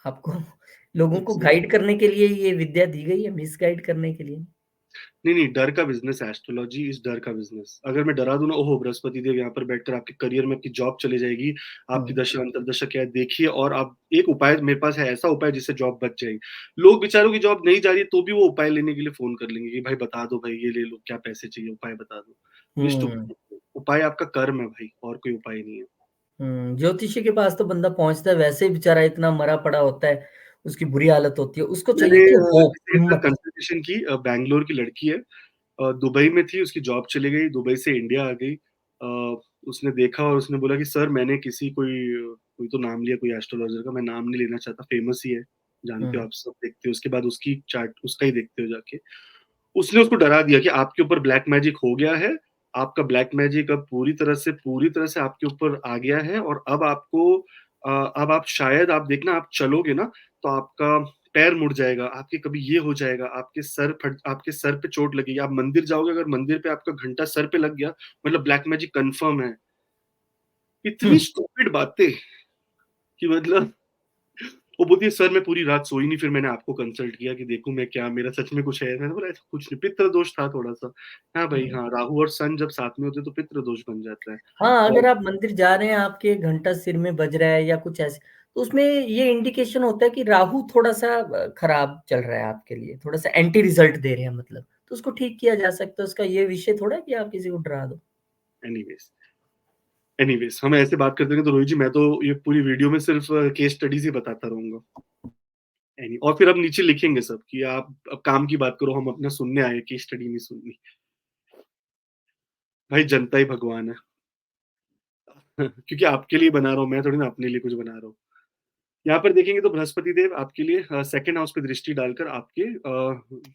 आपको लोगों को एग्जैक्ट गाइड करने के लिए ये विद्या दी गई है, मिसगाइड करने के लिए। नहीं नहीं, डर का बिजनेस है एस्ट्रोलॉजी, इस डर का बिजनेस। अगर मैं डरा दूं ना, ओहो बृहस्पति देव यहाँ पर बैठकर आपके करियर में आपकी जॉब चली जाएगी, आपकी हुँ, दशा अंतर्दशा क्या है देखिए, और आप एक उपाय मेरे पास है, ऐसा उपाय जिससे जॉब बच जाएगी। लोग बेचारों की जॉब नहीं जा रही है तो भी वो उपाय लेने के लिए फोन कर लेंगे कि भाई बता दो, भाई ये ले लो, क्या पैसे चाहिए, उपाय बता दो। विश टू, हुँ, उपाय आपका कर्म है भाई, और कोई उपाय नहीं है। ज्योतिषी के पास तो बंदा पहुँचता है वैसे ही बेचारा इतना मरा पड़ा होता है, उसकी बुरी हालत होती है, उसको मैंने चाहिए कि होप, किसी के साथ हिम्मत। कंसल्टेशन की, बैंगलोर की लड़की है, दुबई में थी, उसकी जॉब चली गई, दुबई से इंडिया आ गई। उसने देखा और उसने बोला कि सर मैंने किसी कोई कोई तो नाम लिया कोई एस्ट्रोलॉजर का, मैं नाम नहीं लेना चाहता, फेमस ही है, जानते हो हम्म। आप, सब देखते हो, उसके बाद उसकी चार्ट उसका ही देखते हो जाके। उसने उसको डरा दिया कि आपके ऊपर ब्लैक मैजिक हो गया है, आपका ब्लैक मैजिक अब पूरी तरह से आपके ऊपर आ गया है, और अब आपको अब आप शायद, आप देखना, आप चलोगे ना तो आपका पैर मुड़ जाएगा, आपके कभी ये हो जाएगा, आपके सर पे चोट लगेगी, आप मंदिर जाओगे, अगर मंदिर पे आपका घंटा सर पे लग गया, मतलब ब्लैक मैजिक कंफर्म है। इतनी हम्म। स्टूपिड बातें कि मतलब, वो बोलती है सर मैं पूरी रात सोई नहीं, फिर मैंने आपको कंसल्ट किया कि देखूं मैं क्या, मेरा सच में कुछ है। मैंने बोला ऐसा कुछ नहीं, पितृ दोष था थोड़ा सा। हाँ भाई हम्म। हाँ, राहु और सन जब साथ में होते तो पितृ दोष बन जाता है। हाँ, और अगर आप मंदिर जा रहे हैं, आपके घंटा सिर में बज रहा है या कुछ ऐसे, तो उसमें ये इंडिकेशन होता है कि राहु थोड़ा सा खराब चल रहा है आपके लिए, थोड़ा सा एंटी रिजल्ट दे रहे हैं मतलब, तो उसको ठीक किया जा सकता है। उसका ये विषय थोड़ा है कि आप किसी को डरा दो। एनीवेज, हम ऐसे बात करते हैं तो रोहित जी, मैं तो ये पूरी वीडियो में सिर्फ केस स्टडीज ही बताता रहूंगा। और फिर अब नीचे लिखेंगे सब कि आप अब काम की बात करो, हम अपना सुनने आए, केस स्टडी नहीं सुननी। भाई जनता ही भगवान है। क्योंकि आपके लिए बना रहा हूँ मैं, थोड़ी ना अपने लिए कुछ बना रहा हूँ। यहाँ पर देखेंगे तो बृहस्पति देव आपके लिए सेकंड हाउस पे दृष्टि डालकर आपके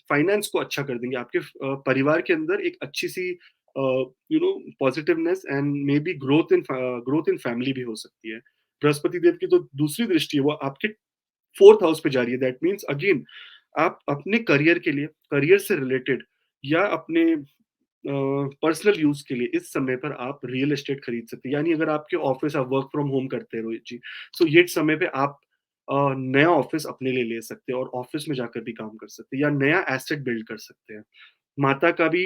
फाइनेंस को अच्छा कर देंगे, आपके परिवार के अंदर एक अच्छी सी positiveness and maybe growth in family भी हो सकती है। बृहस्पति देव की तो दूसरी दृष्टि है वो आपके फोर्थ हाउस पे जा रही है, दैट मीन्स अगेन आप अपने करियर के लिए, करियर से रिलेटेड, या अपने पर्सनल यूज के लिए इस समय पर आप रियल एस्टेट खरीद सकते हैं। यानी अगर आपके ऑफिस, आप वर्क फ्रॉम होम करते हैं रोहित जी, तो ये समय पे आप नया ऑफिस अपने लिए ले सकते हैं और ऑफिस में जाकर भी काम कर सकते हैं, या नया एसेट बिल्ड कर सकते हैं। माता का भी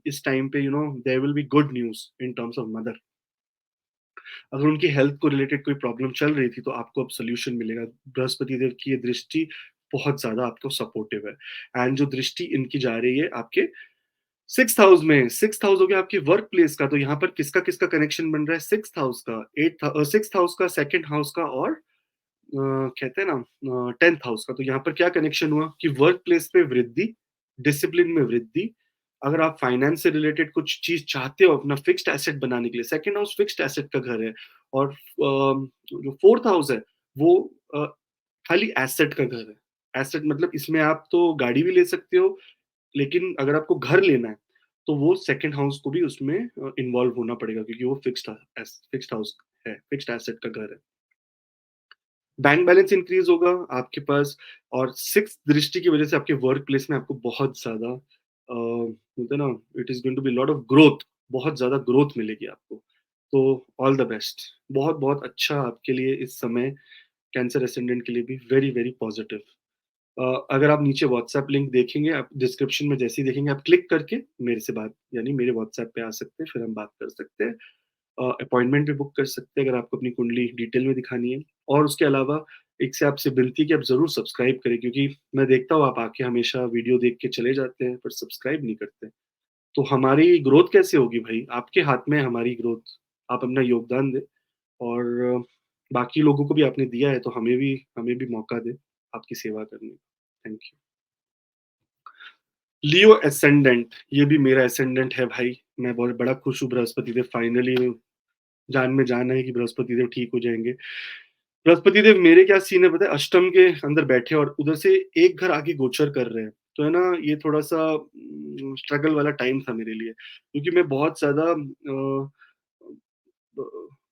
इस टाइम पे there will be good news in terms of mother. अगर उनकी हेल्थ को रिलेटेड कोई प्रॉब्लम चल रही थी तो आपको अब सोल्यूशन मिलेगा। बृहस्पति देव की ये दृष्टि बहुत ज्यादा आपको सपोर्टिव है। एंड जो दृष्टि इनकी जा रही है आपके सिक्स हाउस में, सिक्स हाउस हो गया आपके वर्क प्लेस का, तो यहाँ पर किसका किसका कनेक्शन बन रहा है, सिक्स हाउस का, सिक्स हाउस का, सेकंड हाउस का, और कहते हैं ना टेंथ हाउस का। तो यहाँ पर क्या कनेक्शन हुआ कि वर्क प्लेस पे वृद्धि, डिसिप्लिन में वृद्धि। अगर आप फाइनेंस से रिलेटेड कुछ चीज चाहते हो अपना फिक्स्ड एसेट बनाने के लिए, सेकंड हाउस फिक्स्ड एसेट का घर है। और जो फोर्थ हाउस है वो अ, खाली एसेट का घर है। एसेट मतलब इसमें आप तो गाड़ी भी ले सकते हो, लेकिन अगर आपको घर लेना है तो वो सेकंड हाउस को भी उसमें इन्वॉल्व होना पड़ेगा, क्योंकि वो फिक्स्ड हाउस है, फिक्स्ड एसेट का घर है। बैंक बैलेंस इंक्रीज होगा आपके पास, और सिक्स दृष्टि की वजह से आपके वर्क प्लेस में आपको बहुत ज्यादा बोलते हैं ना, it is going to be lot of growth, बहुत ज्यादा ग्रोथ मिलेगी आपको। तो ऑल द बेस्ट, बहुत बहुत अच्छा आपके लिए इस समय, कैंसर एसेंडेंट के लिए भी वेरी वेरी पॉजिटिव। अगर आप नीचे व्हाट्सएप लिंक देखेंगे, आप डिस्क्रिप्शन में जैसे ही देखेंगे, आप क्लिक करके मेरे से बात, यानी मेरे व्हाट्सएप पे आ सकते हैं, फिर हम बात कर सकते हैं, अपॉइंटमेंट भी बुक कर सकते हैं अगर आपको अपनी कुंडली डिटेल में दिखानी है। और उसके अलावा एक से आपसे विनती है कि आप जरूर सब्सक्राइब करें, क्योंकि मैं देखता हूँ आप आके हमेशा वीडियो देख के चले जाते हैं पर सब्सक्राइब नहीं करते। तो हमारी ग्रोथ कैसे होगी भाई, आपके हाथ में है हमारी ग्रोथ। आप अपना योगदान दें, और बाकी लोगों को भी आपने दिया है तो हमें भी मौका दे आपकी सेवा करने। Thank you. लियो एसेंडेंट, ये भी मेरा एसेंडेंट है भाई। मैं बहुत बड़ा खुश हूँ, बृहस्पति देव फाइनली, जान में जान है कि बृहस्पति देव ठीक हो जाएंगे। बृहस्पति देव मेरे क्या सीन है पता है, अष्टम के अंदर बैठे और उधर से एक घर आगे गोचर कर रहे हैं, तो है ना, ये थोड़ा सा स्ट्रगल वाला टाइम था मेरे लिए, क्योंकि मैं बहुत ज्यादा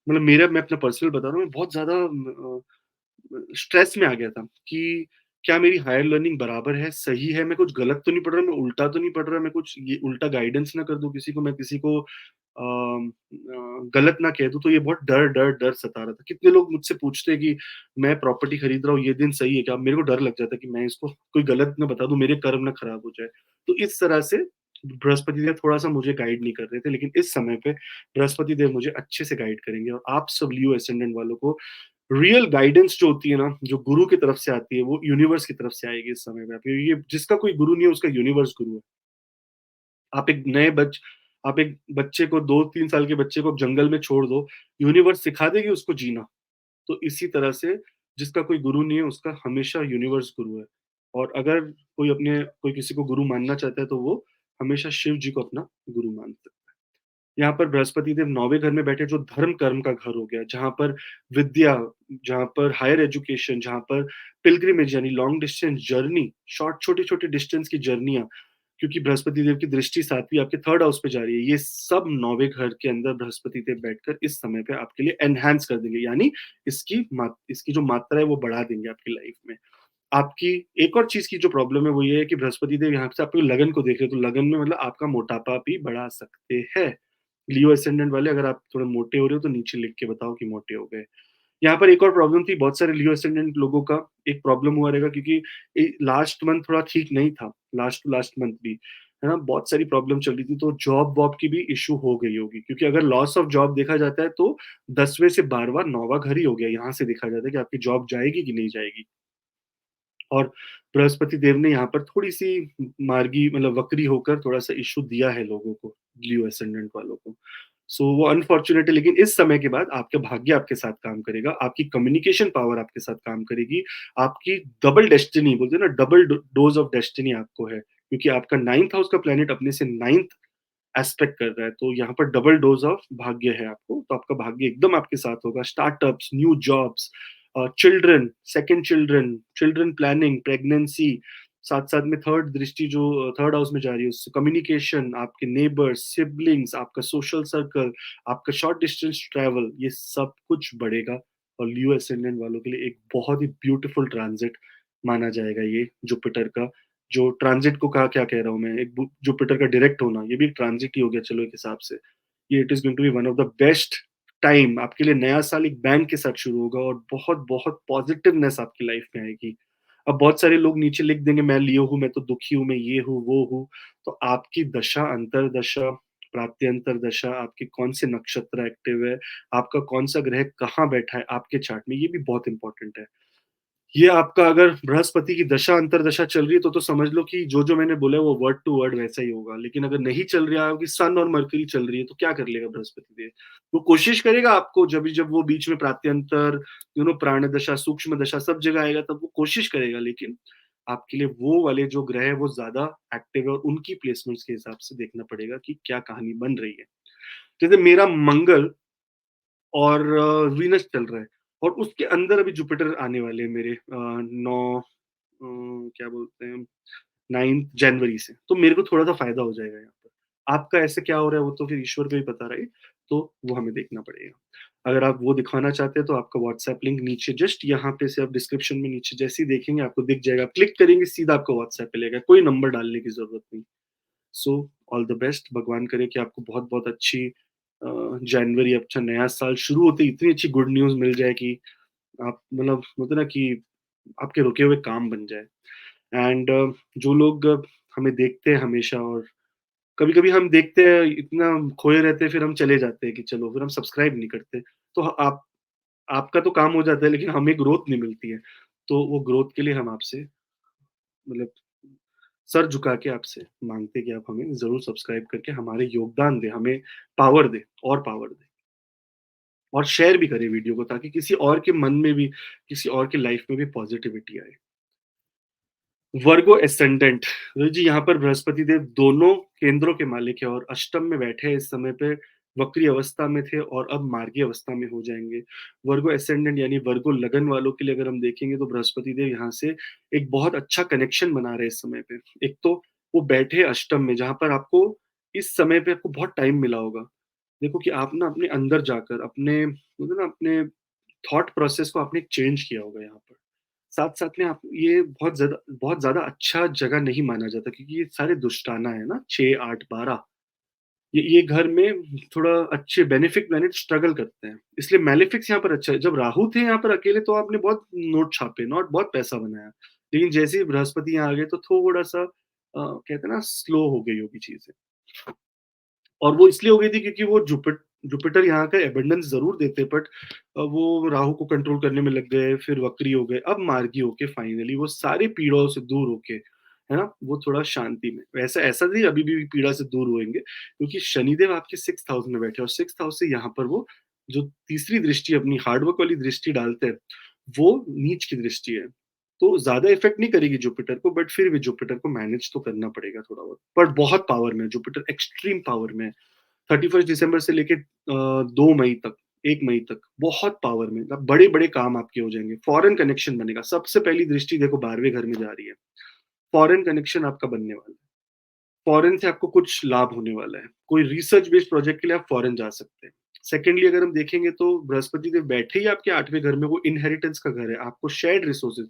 मतलब मेरा, मैं अपना पर्सनल बता रहा हूँ, मैं बहुत ज्यादा स्ट्रेस में आ गया था कि क्या मेरी हायर लर्निंग बराबर है, सही है, मैं कुछ गलत तो नहीं पढ़ रहा, मैं उल्टा तो नहीं पढ़ रहा, मैं कुछ ये उल्टा गाइडेंस ना कर दूं किसी को, मैं किसी को गलत ना कह दूं। तो ये बहुत डर डर डर सता रहा था। कितने लोग मुझसे पूछते हैं कि मैं प्रॉपर्टी खरीद रहा हूँ, ये दिन सही है क्या, मेरे को डर लग जाता है कि मैं इसको कोई गलत ना बता दूं, मेरे कर्म ना खराब हो जाए। तो इस तरह से बृहस्पति देव थोड़ा सा मुझे गाइड नहीं कर रहे थे, लेकिन इस समय पे बृहस्पति देव मुझे अच्छे से गाइड करेंगे। और आप सब लियो एसेंडेंट वालों को रियल गाइडेंस जो होती है ना, जो गुरु की तरफ से आती है, वो यूनिवर्स की तरफ से आएगी इस समय में। ये जिसका कोई गुरु नहीं है उसका यूनिवर्स गुरु है। आप एक नए बच आप एक बच्चे को, 2-3 साल के बच्चे को जंगल में छोड़ दो, यूनिवर्स सिखा देगी उसको जीना। तो इसी तरह से जिसका कोई गुरु नहीं है उसका हमेशा यूनिवर्स गुरु है। और अगर कोई किसी को गुरु मानना चाहता है तो वो हमेशा शिव जी को अपना गुरु मानता है। यहाँ पर बृहस्पति देव 9वें घर में बैठे, जो धर्म कर्म का घर हो गया, जहाँ पर विद्या, जहाँ पर हायर एजुकेशन, जहाँ पर पिल्ग्रिमेज यानी लॉन्ग डिस्टेंस जर्नी, छोटे-छोटे डिस्टेंस की जर्नियाँ, क्योंकि बृहस्पति देव की दृष्टि 7वीं आपके 3rd हाउस पे जा रही है। ये सब 9वें घर के अंदर बृहस्पति देव बैठकर इस समय पे आपके लिए एनहांस कर देंगे, यानी इसकी जो मात्रा है वो बढ़ा देंगे आपकी लाइफ में। आपकी एक और चीज़ की जो प्रॉब्लम है वो ये है कि बृहस्पति देव यहाँ से आपके लगन को देख रहे हैं, तो लगन में मतलब आपका मोटापा भी बढ़ा सकते हैं। लियो असेंडेंट वाले, अगर आप थोड़े मोटे हो रहे हो तो नीचे लिख के बताओ कि मोटे हो गए। यहाँ पर एक और प्रॉब्लम थी, बहुत सारे लियो असेंडेंट लोगों का एक प्रॉब्लम हुआ रहेगा, क्योंकि लास्ट मंथ थोड़ा ठीक नहीं था, लास्ट टू लास्ट मंथ भी, है ना? बहुत सारी प्रॉब्लम चल रही थी, तो जॉब वॉब की भी इश्यू हो गई होगी, क्योंकि अगर लॉस ऑफ जॉब देखा जाता है तो 10वें से 12वां 9वां घर ही हो गया। यहाँ से देखा जाता है कि आपकी जॉब जाएगी कि नहीं जाएगी। और बृहस्पति देव ने यहाँ पर थोड़ी-सी मार्गी मतलब वक्री होकर थोड़ा-सा इश्यू दिया है लोगों को, लियो असेंडेंट वालों को। सो वो अनफॉर्च्यूनेट है, लेकिन इस समय के बाद आपका भाग्य आपके साथ काम करेगा, आपकी कम्युनिकेशन पावर आपके साथ काम करेगी, आपकी डबल डेस्टिनी बोलते हैं ना, डबल डोज़ ऑफ डेस्टिनी आपको है, क्योंकि आपका 9th हाउस का प्लैनेट अपने से 9th एस्पेक्ट कर रहा है, तो यहाँ पर डबल डोज़ ऑफ भाग्य है आपको, तो आपका भाग्य एकदम आपके साथ होगा। Startups, new jobs, children, second children, children planning, pregnancy, साथ-साथ में 3rd दृष्टि जो 3rd हाउस में जा रही है, उससे कम्युनिकेशन, आपके नेबर्स, सिबलिंग्स, आपका सोशल सर्कल, आपका शॉर्ट डिस्टेंस ट्रैवल, ये सब कुछ बढ़ेगा। और लियो असेंडेंट वालों के लिए एक बहुत ही ब्यूटीफुल ट्रांजिट माना जाएगा ये जुपिटर का। जो ट्रांजिट को कहा क्या कह रहा हूँ मैं, एक जुपिटर का डायरेक्ट होना, ये भी एक ट्रांजिट ही हो गया चलो एक हिसाब से। ये it is going to be one of the best time आपके लिए। नया साल एक बैंग के साथ शुरू होगा और बहुत-बहुत पॉजिटिवनेस आपकी लाइफ में आएगी। अब बहुत सारे लोग नीचे लिख देंगे, मैं लियो हूँ, मैं तो दुखी हूँ, मैं ये हूँ, वो हूँ। तो आपकी दशा, अंतर्दशा, प्राप्ति दशा, आपके कौन से नक्षत्र एक्टिव है, आपका कौन-सा ग्रह कहाँ बैठा है आपके चार्ट में, ये भी बहुत इम्पोर्टेंट है। ये आपका अगर बृहस्पति की दशा अंतर्दशा चल रही है तो समझ लो कि जो मैंने बोला है वो वर्ड टू वर्ड वैसा ही होगा। लेकिन अगर नहीं चल रहा है कि सन और मरकरी चल रही है तो क्या कर लेगा बृहस्पति देव? वो कोशिश करेगा आपको, जब वो बीच में प्राप्त्यंतर, प्राण दशा, सूक्ष्म दशा सब जगह आएगा तब वो कोशिश करेगा, लेकिन आपके लिए वो वाले जो ग्रह है वो ज़्यादा एक्टिव है और उनकी प्लेसमेंट्स के हिसाब से देखना पड़ेगा कि क्या कहानी बन रही है। जैसे मेरा मंगल और वीनस चल रहा है और उसके अंदर अभी जुपिटर आने वाले हैं मेरे 9 क्या बोलते हैं 9th जनवरी से, तो मेरे को थोड़ा-सा फ़ायदा हो जाएगा यहाँ पर। आपका ऐसे क्या हो रहा है वो तो फिर ईश्वर को ही पता रहे, तो वो हमें देखना पड़ेगा। अगर आप वो दिखाना चाहते हैं तो आपका व्हाट्सएप लिंक नीचे जस्ट यहाँ पे से आप डिस्क्रिप्शन में नीचे जैसे ही देखेंगे आपको दिख जाएगा, क्लिक करेंगे सीधा आपको व्हाट्सएप पे लेगा, कोई नंबर डालने की ज़रूरत नहीं। सो ऑल द बेस्ट, भगवान करे कि आपको बहुत-बहुत अच्छी जनवरी, अच्छा नया साल शुरू होते ही इतनी अच्छी गुड न्यूज़ मिल जाए कि आप मतलब होता है ना कि आपके रुके हुए काम बन जाए। एंड जो लोग हमें देखते हैं हमेशा और कभी-कभी हम देखते हैं इतना खोए रहते हैं फिर हम चले जाते हैं कि चलो फिर हम सब्सक्राइब नहीं करते। तो आप आपका तो काम हो जाता है लेकिन हमें ग्रोथ नहीं मिलती है। तो वो ग्रोथ के लिए हम आपसे मतलब सर झुका के आपसे माँगते हैं कि आप हमें ज़रूर सब्सक्राइब करके हमारे योगदान दें, हमें पावर दें और पावर दें। और शेयर भी करें वीडियो को ताकि किसी और के मन में भी, किसी और की लाइफ में भी पॉजिटिविटी आए। वर्गो एसेंडेंट जी, यहाँ पर बृहस्पति देव दोनों केंद्रों के मालिक है और अष्टम में बैठे हैं इस समय पे। वक्री अवस्था में थे और अब मार्गी अवस्था में हो जाएँगे। वर्गो एसेंडेंट यानी वर्गो लगन वालों के लिए अगर हम देखेंगे तो बृहस्पति देव यहाँ से एक बहुत अच्छा कनेक्शन बना रहे हैं इस समय पे। एक तो वो बैठे हैं अष्टम में जहाँ पर आपको इस समय पे आपको बहुत टाइम मिला होगा। देखो कि आप ना अपने अंदर जाकर अपने बोलते हैं ना अपने थॉट प्रोसेस को आपने चेंज किया होगा यहाँ पर। साथ-साथ में आप ये बहुत ज़्यादा अच्छा जगह नहीं माना जाता क्योंकि ये सारे दुष्टाना है ना 6, 8, 12 ये घर में थोड़ा अच्छे बेनिफिक प्लैनेट स्ट्रगल करते हैं। इसलिए मैलेफिक्स यहाँ पर अच्छा है। जब राहु थे यहाँ पर अकेले तो आपने बहुत नोट छापे, नोट बहुत पैसा बनाया। लेकिन जैसे ही बृहस्पति यहाँ आ गए तो थोड़ा-सा कहते हैं ना स्लो हो गई होगी चीज़ें। और वो इसलिए हो गई थी क्योंकि वो जुपिटर यहाँ का अबंडेंस ज़रूर देते बट वो राहु को कंट्रोल करने में लग गए, फिर वक्री हो गए, अब मार्गी होके फाइनली वो सारी पीड़ाओं से दूर होके, है ना? वो थोड़ा शांति में वैसा ऐसा नहीं अभी भी पीड़ा से दूर होएँगे क्योंकि शनिदेव आपके 6th हाउस में बैठे हैं और 6th हाउस से यहाँ पर वो जो तीसरी दृष्टि अपनी हार्ड वर्क वाली दृष्टि डालते हैं, वो नीच की दृष्टि है। तो ज़्यादा इफ़ेक्ट नहीं करेगी जुपिटर को बट फिर भी जुपिटर को मैनेज तो करना पड़ेगा थोड़ा बहुत। पर बहुत पावर में है, जुपिटर एक्सट्रीम पावर में है। 31 दिसंबर से लेके 2 मई तक, 1 मई तक बहुत पावर में, बड़े बड़े काम आपके हो जाएंगे, फॉरेन कनेक्शन बनेगा। सबसे पहली दृष्टि देखो 12वें घर में जा रही है, फॉरेन कनेक्शन आपका बनने वाला है, फॉरेन से आपको कुछ लाभ होने वाला है, कोई रिसर्च बेस्ड प्रोजेक्ट के लिए आप फॉरेन जा सकते हैं। सेकेंडली अगर हम देखेंगे तो बृहस्पति देव बैठे ही आपके 8वें घर में, वो इनहेरिटेंस का घर है, आपको शेयर्ड रिसोर्सेज,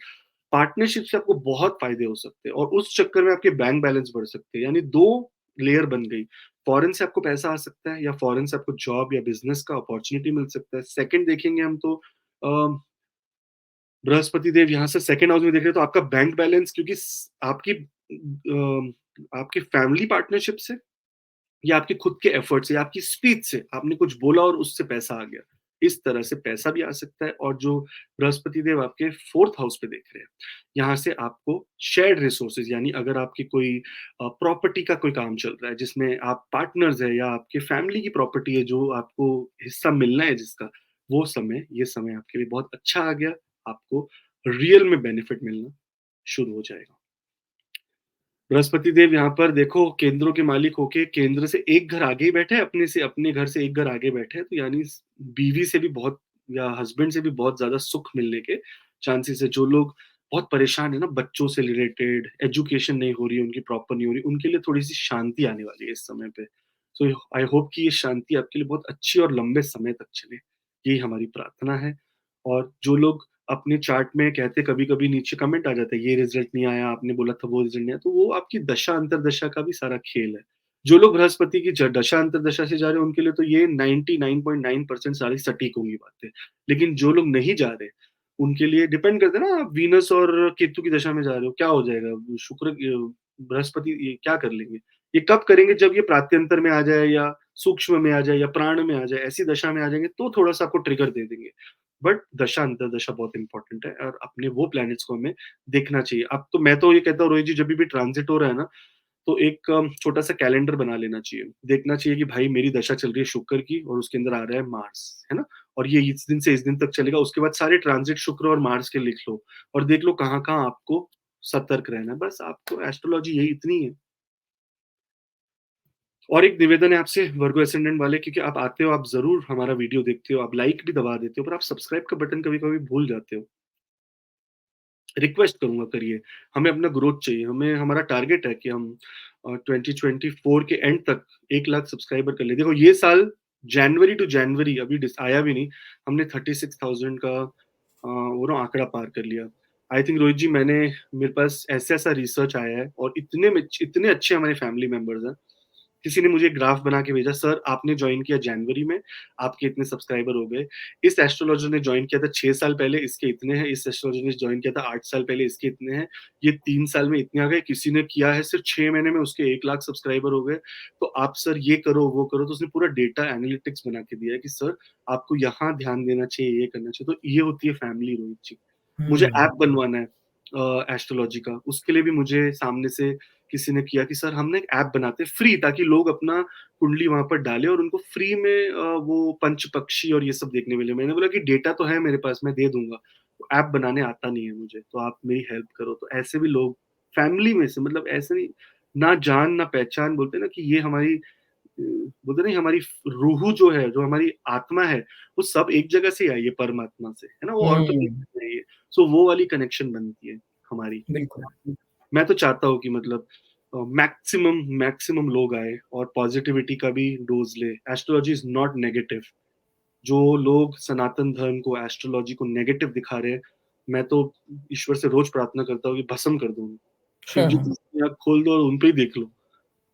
पार्टनरशिप से आपको बहुत फायदे हो सकते हैं, और उस चक्कर में आपके बैंक बैलेंस बढ़ सकते हैं, यानी दो लेयर बन गई। फॉरेन से आपको पैसा आ सकता है, या फॉरेन से आपको जॉब या बिजनेस का अपॉर्चुनिटी मिल सकता है। सेकंड देखेंगे हम तो बृहस्पति देव यहाँ से सेकंड हाउस में देख रहे हैं, तो आपका बैंक बैलेंस, क्योंकि आपकी फैमिली पार्टनरशिप से, या आपके खुद के एफर्ट से, या आपकी स्पीच से, आपने कुछ बोला और उससे पैसा आ गया, इस तरह से पैसा भी आ सकता है। और जो बृहस्पति देव आपके फोर्थ हाउस पे देख रहे हैं, यहाँ से आपको शेयर्ड रिसोर्सेज, यानी अगर आपकी कोई प्रॉपर्टी का कोई काम चल रहा है जिसमें आप पार्टनर्स है, या आपके फैमिली की प्रॉपर्टी है जो आपको हिस्सा मिलना है जिसका, वो समय, ये समय आपके लिए बहुत अच्छा आ गया, आपको रियल में बेनिफिट मिलना शुरू हो जाएगा। बृहस्पति देव यहाँ पर देखो केंद्रों के मालिक होके केंद्र से एक घर आगे ही बैठे हैं, अपने से, अपने घर से एक घर आगे बैठे हैं, तो यानी बीवी से भी बहुत, या हस्बैंड से भी बहुत ज्यादा सुख मिलने के चांसेस है। जो लोग बहुत परेशान है ना, बच्चों से रिलेटेड, एजुकेशन नहीं हो रही है उनकी, प्रॉपर नहीं हो रही, उनके लिए थोड़ी सी शांति आने वाली है इस समय पे। सो आई होप कि ये शांति आपके लिए बहुत अच्छी और लंबे समय तक चले, यही हमारी प्रार्थना है। और जो लोग अपने चार्ट में कहते, कभी कभी नीचे कमेंट आ जाता है ये रिजल्ट नहीं आया, आपने बोला था वो रिजल्ट नहीं आया, तो वो आपकी दशा अंतरदशा का भी सारा खेल है। जो लोग बृहस्पति की दशा अंतरदशा से जा रहे हैं उनके लिए तो ये 99.9% सारी सटीक होंगी बातें। लेकिन जो लोग नहीं जा रहे, उनके लिए डिपेंड करते हैं ना, आप वीनस और केतु की दशा में जा रहे हो, क्या हो जाएगा, शुक्र बृहस्पति ये क्या कर लेंगे, ये कब करेंगे, जब ये प्रात्यंतर में आ जाए, या सूक्ष्म में आ जाए, या प्राण में आ जाए, ऐसी दशा में आ जाएंगे तो थोड़ा सा आपको ट्रिगर दे देंगे। बट दशा अंतरदशा बहुत इंपॉर्टेंट है, और अपने वो प्लैनेट्स को हमें देखना चाहिए। अब तो मैं तो ये कहता हूँ रोहित जी, जब भी ट्रांजिट हो रहा है ना, तो एक छोटा सा कैलेंडर बना लेना चाहिए, देखना चाहिए कि भाई मेरी दशा चल रही है शुक्र की, और उसके अंदर आ रहा है मार्स, है ना, और ये इस दिन से इस दिन तक चलेगा, उसके बाद सारे ट्रांजिट शुक्र और मार्स के लिख लो, और देख लो कहाँ कहाँ आपको सतर्क रहना है। बस आपको एस्ट्रोलॉजी यही इतनी है। और एक निवेदन है आपसे वर्गो एसेंडेंट वाले, क्योंकि आप आते हो, आप जरूर हमारा वीडियो देखते हो, आप लाइक भी दबा देते हो, पर आप सब्सक्राइब का बटन कभी कभी भूल जाते हो। रिक्वेस्ट करूंगा करिए, हमें अपना ग्रोथ चाहिए, हमें, हमारा टारगेट है कि हम 2024 के एंड तक 1 लाख सब्सक्राइबर कर ले। देखो ये साल जनवरी टू जनवरी अभी आया भी नहीं, हमने 36,000 का वो ना आंकड़ा पार कर लिया। आई थिंक रोहित जी, मैंने, मेरे पास ऐसा ऐसा रिसर्च आया है, और इतने अच्छे हमारे फैमिली मेंबर्स हैं। किसी ने मुझे ग्राफ बना के भेजा, सर आपने ज्वाइन किया जनवरी में, आपके इतने सब्सक्राइबर हो गए। इस एस्ट्रोलॉजर ने ज्वाइन किया था 6 साल पहले, इसके इतने हैं। इस एस्ट्रोलॉजर ने ज्वाइन किया था 8 साल पहले, इसके इतने हैं। ये 3 साल में इतने आ गए। किसी ने किया है सिर्फ 6 महीने में, उसके 1 लाख सब्सक्राइबर हो गए। तो आप सर ये करो वो करो, तो उसने पूरा डेटा एनालिटिक्स बना के दिया है कि सर आपको यहाँ ध्यान देना चाहिए, ये करना चाहिए। तो ये होती है फैमिली रोहित जी। मुझे हम्म। ऐप बनवाना है एस्ट्रोलॉजी का, उसके लिए भी मुझे सामने से किसी ने किया कि सर हमने एक ऐप बनाते फ्री, ताकि लोग अपना कुंडली वहां पर डाले और उनको फ्री में वो पंच पक्षी और ये सब देखने मिले। मैंने बोला कि डेटा तो है मेरे पास, मैं दे दूंगा, तो ऐप बनाने आता नहीं है मुझे, तो आप मेरी हेल्प करो। तो ऐसे भी लोग फैमिली में से, मतलब ऐसे नहीं, ना जान ना पहचान, बोलते ना कि ये हमारी बोलते नहीं, हमारी रूह जो है, जो हमारी आत्मा है, वो सब एक जगह से आई है, परमात्मा से, है ना, वो और कहीं हम्म। नहीं है। सो वो वाली कनेक्शन बनती है हमारी। बिल्कुल। मैं तो चाहता हूँ कि मतलब मैक्सिमम मैक्सिमम लोग आए और पॉजिटिविटी का भी डोज ले। Astrology is not negative. जो लोग सनातन धर्म को, एस्ट्रोलॉजी को नेगेटिव दिखा रहे हैं, मैं तो ईश्वर से रोज प्रार्थना करता हूँ कि भस्म कर दो उनको। हाँ शिव जी हाँ। की आँख खोल दो और उन पे ही देख लो।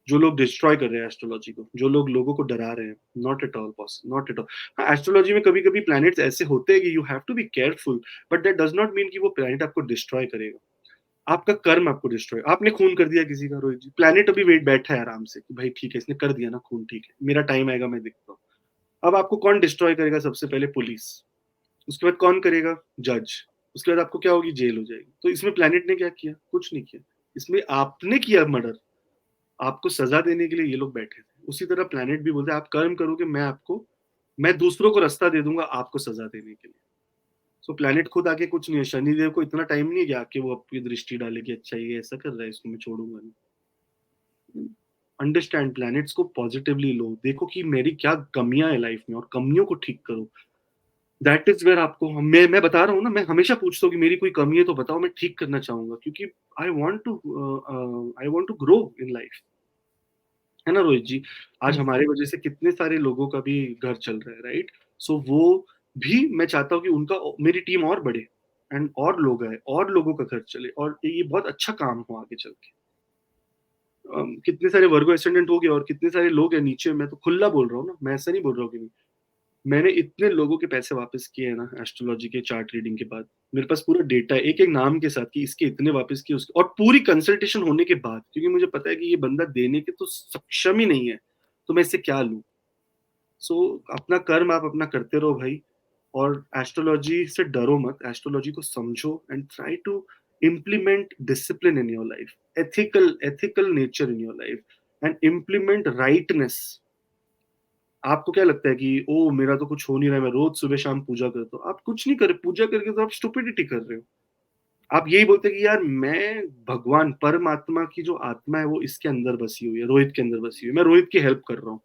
जो लोग डिस्ट्रॉय कर रहे हैं एस्ट्रोलॉजी को, जो लोग लोगों को डरा रहे हैं, not at all possible, not at all. हाँ, एस्ट्रोलॉजी में कभी कभी प्लैनेट्स ऐसे होते हैं कि you have to be careful, but that does not mean कि वो प्लैनेट आपको डिस्ट्रॉय करेगा। आपका कर्म आपको डिस्ट्रॉय, आपने खून कर दिया किसी का रोहित जी, प्लैनेट अभी वेट बैठा है आराम से कि भाई ठीक है इसने कर दिया ना खून, ठीक है मेरा टाइम आएगा मैं देखता हूँ। अब आपको कौन डिस्ट्रॉय करेगा? सबसे पहले पुलिस, उसके बाद कौन करेगा? जज, उसके बाद आपको क्या होगी? जेल हो जाएगी। तो इसमें प्लैनेट ने क्या किया? कुछ नहीं किया। इसमें आपने किया मर्डर, आपको सजा देने के लिए ये लोग बैठे थे। उसी तरह प्लैनेट भी बोलते हैं आप कर्म करोगे, मैं दूसरों को रास्ता दे दूंगा आपको सजा देने के लिए। सो प्लैनेट खुद आके कुछ नहीं है। शनिदेव को इतना टाइम नहीं है कि आके वो आपकी दृष्टि डाले कि अच्छा ये ऐसा कर रहा है, इसको मैं छोड़ूंगा नहीं। अंडरस्टैंड प्लैनेट्स को पॉजिटिवली लो, देखो कि मेरी क्या कमियां है लाइफ में और कमियों को ठीक करो। दैट इज वेयर आपको मैं बता रहा हूँ ना, मैं हमेशा पूछता हूँ कि मेरी कोई कमी है तो बताओ, मैं ठीक करना चाहूंगा, क्योंकि I want to grow in life, है ना रोहित जी। आज हमारे वजह से कितने सारे लोगों का भी घर चल रहा है, राइट। सो वो भी मैं चाहता हूँ कि उनका, मेरी टीम और बढ़े, एंड और लोग आए और लोगों का घर चले, और ये बहुत अच्छा काम हो आगे चल के। कितने सारे वर्गो एसेंडेंट हो गए और कितने सारे लोग हैं नीचे, मैं तो खुला बोल रहा हूँ ना, मैं ऐसा नहीं बोल रहा हूँ कि नहीं। मैंने इतने लोगों के पैसे वापस किए हैं ना एस्ट्रोलॉजी के चार्ट रीडिंग के बाद। मेरे पास पूरा डेटा है एक एक नाम के साथ कि इसके इतने वापस किए, उसके, और पूरी कंसल्टेशन होने के बाद, क्योंकि मुझे पता है कि ये बंदा देने के तो सक्षम ही नहीं है, तो मैं इससे क्या लूं। सो अपना कर्म आप अपना करते रहो भाई, और एस्ट्रोलॉजी से डरो मत, एस्ट्रोलॉजी को समझो and try to implement discipline in your life, ethical nature in your life, and implement rightness। आपको क्या लगता है कि ओ मेरा तो कुछ हो नहीं रहा है, मैं रोज सुबह शाम पूजा करता हूँ, आप कुछ नहीं कर, पूजा करके तो आप स्टुपिडिटी कर रहे हो। आप यही बोलते हैं कि यार मैं भगवान परमात्मा की जो आत्मा है वो इसके अंदर बसी हुई है, रोहित के अंदर बसी हुई है, मैं रोहित की हेल्प कर रहा हूँ,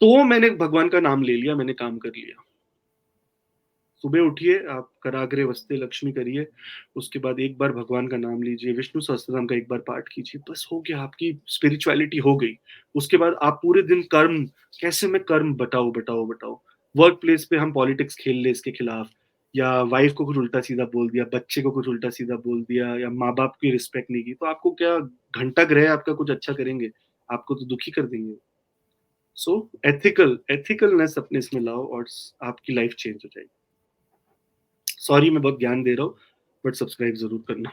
तो मैंने भगवान का नाम ले लिया, मैंने काम कर लिया। सुबह उठिए, आप कराग्रे वस्ते लक्ष्मी करिए, उसके बाद एक बार भगवान का नाम लीजिए, विष्णु सहस्त्रनाम का एक बार पाठ कीजिए, बस हो गया, आपकी स्पिरिचुअलिटी हो गई। उसके बाद आप पूरे दिन कर्म, कैसे मैं कर्म बटाओ बटाओ बटाओ। वर्क प्लेस पे हम पॉलिटिक्स खेल ले इसके खिलाफ, या वाइफ को कुछ उल्टा सीधा बोल दिया, बच्चे को कुछ उल्टा सीधा बोल दिया, या माँ बाप की रिस्पेक्ट नहीं की, तो आपको क्या घंटा ग्रह आपका कुछ अच्छा करेंगे? आपको तो दुखी कर देंगे। सो एथिकलनेस अपने इसमें लाओ और आपकी लाइफ चेंज हो जाएगी। सॉरी मैं बहुत ज्ञान दे रहा हूँ, बट सब्सक्राइब जरूर करना।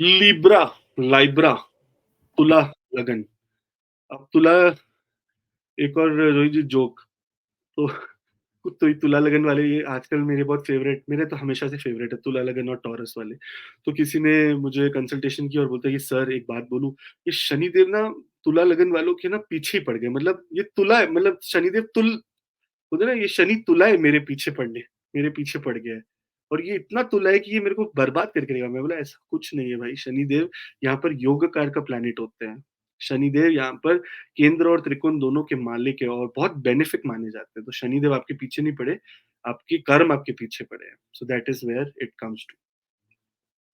लिब्रा, लाइब्रा, तुला लगन। अब तुला, एक और रोहित जी जोक, तो तुला लगन वाले ये आजकल मेरे बहुत फेवरेट, मेरे तो हमेशा से फेवरेट है तुला लगन और टॉरस वाले। तो किसी ने मुझे कंसल्टेशन की और बोलता है कि सर एक बात बोलूं, ये शनिदेव ना तुला लगन वालों के ना पीछे ही पड़ गए, मतलब ये तुला है, मतलब शनिदेव तुल बोलते ना, ये शनि तुला है मेरे पीछे पड़ने, मेरे पीछे पड़ गया है, और ये इतना तुला है कि ये मेरे को बर्बाद करके रहेगा। मैं बोला ऐसा कुछ नहीं है भाई, शनिदेव यहाँ पर योगकार का प्लैनेट होते हैं। शनिदेव यहाँ पर केंद्र और त्रिकोण दोनों के मालिक है और बहुत बेनिफिक माने जाते हैं, तो शनिदेव आपके पीछे नहीं पड़े, आपके कर्म आपके पीछे पड़े हैं। So that is where it comes to.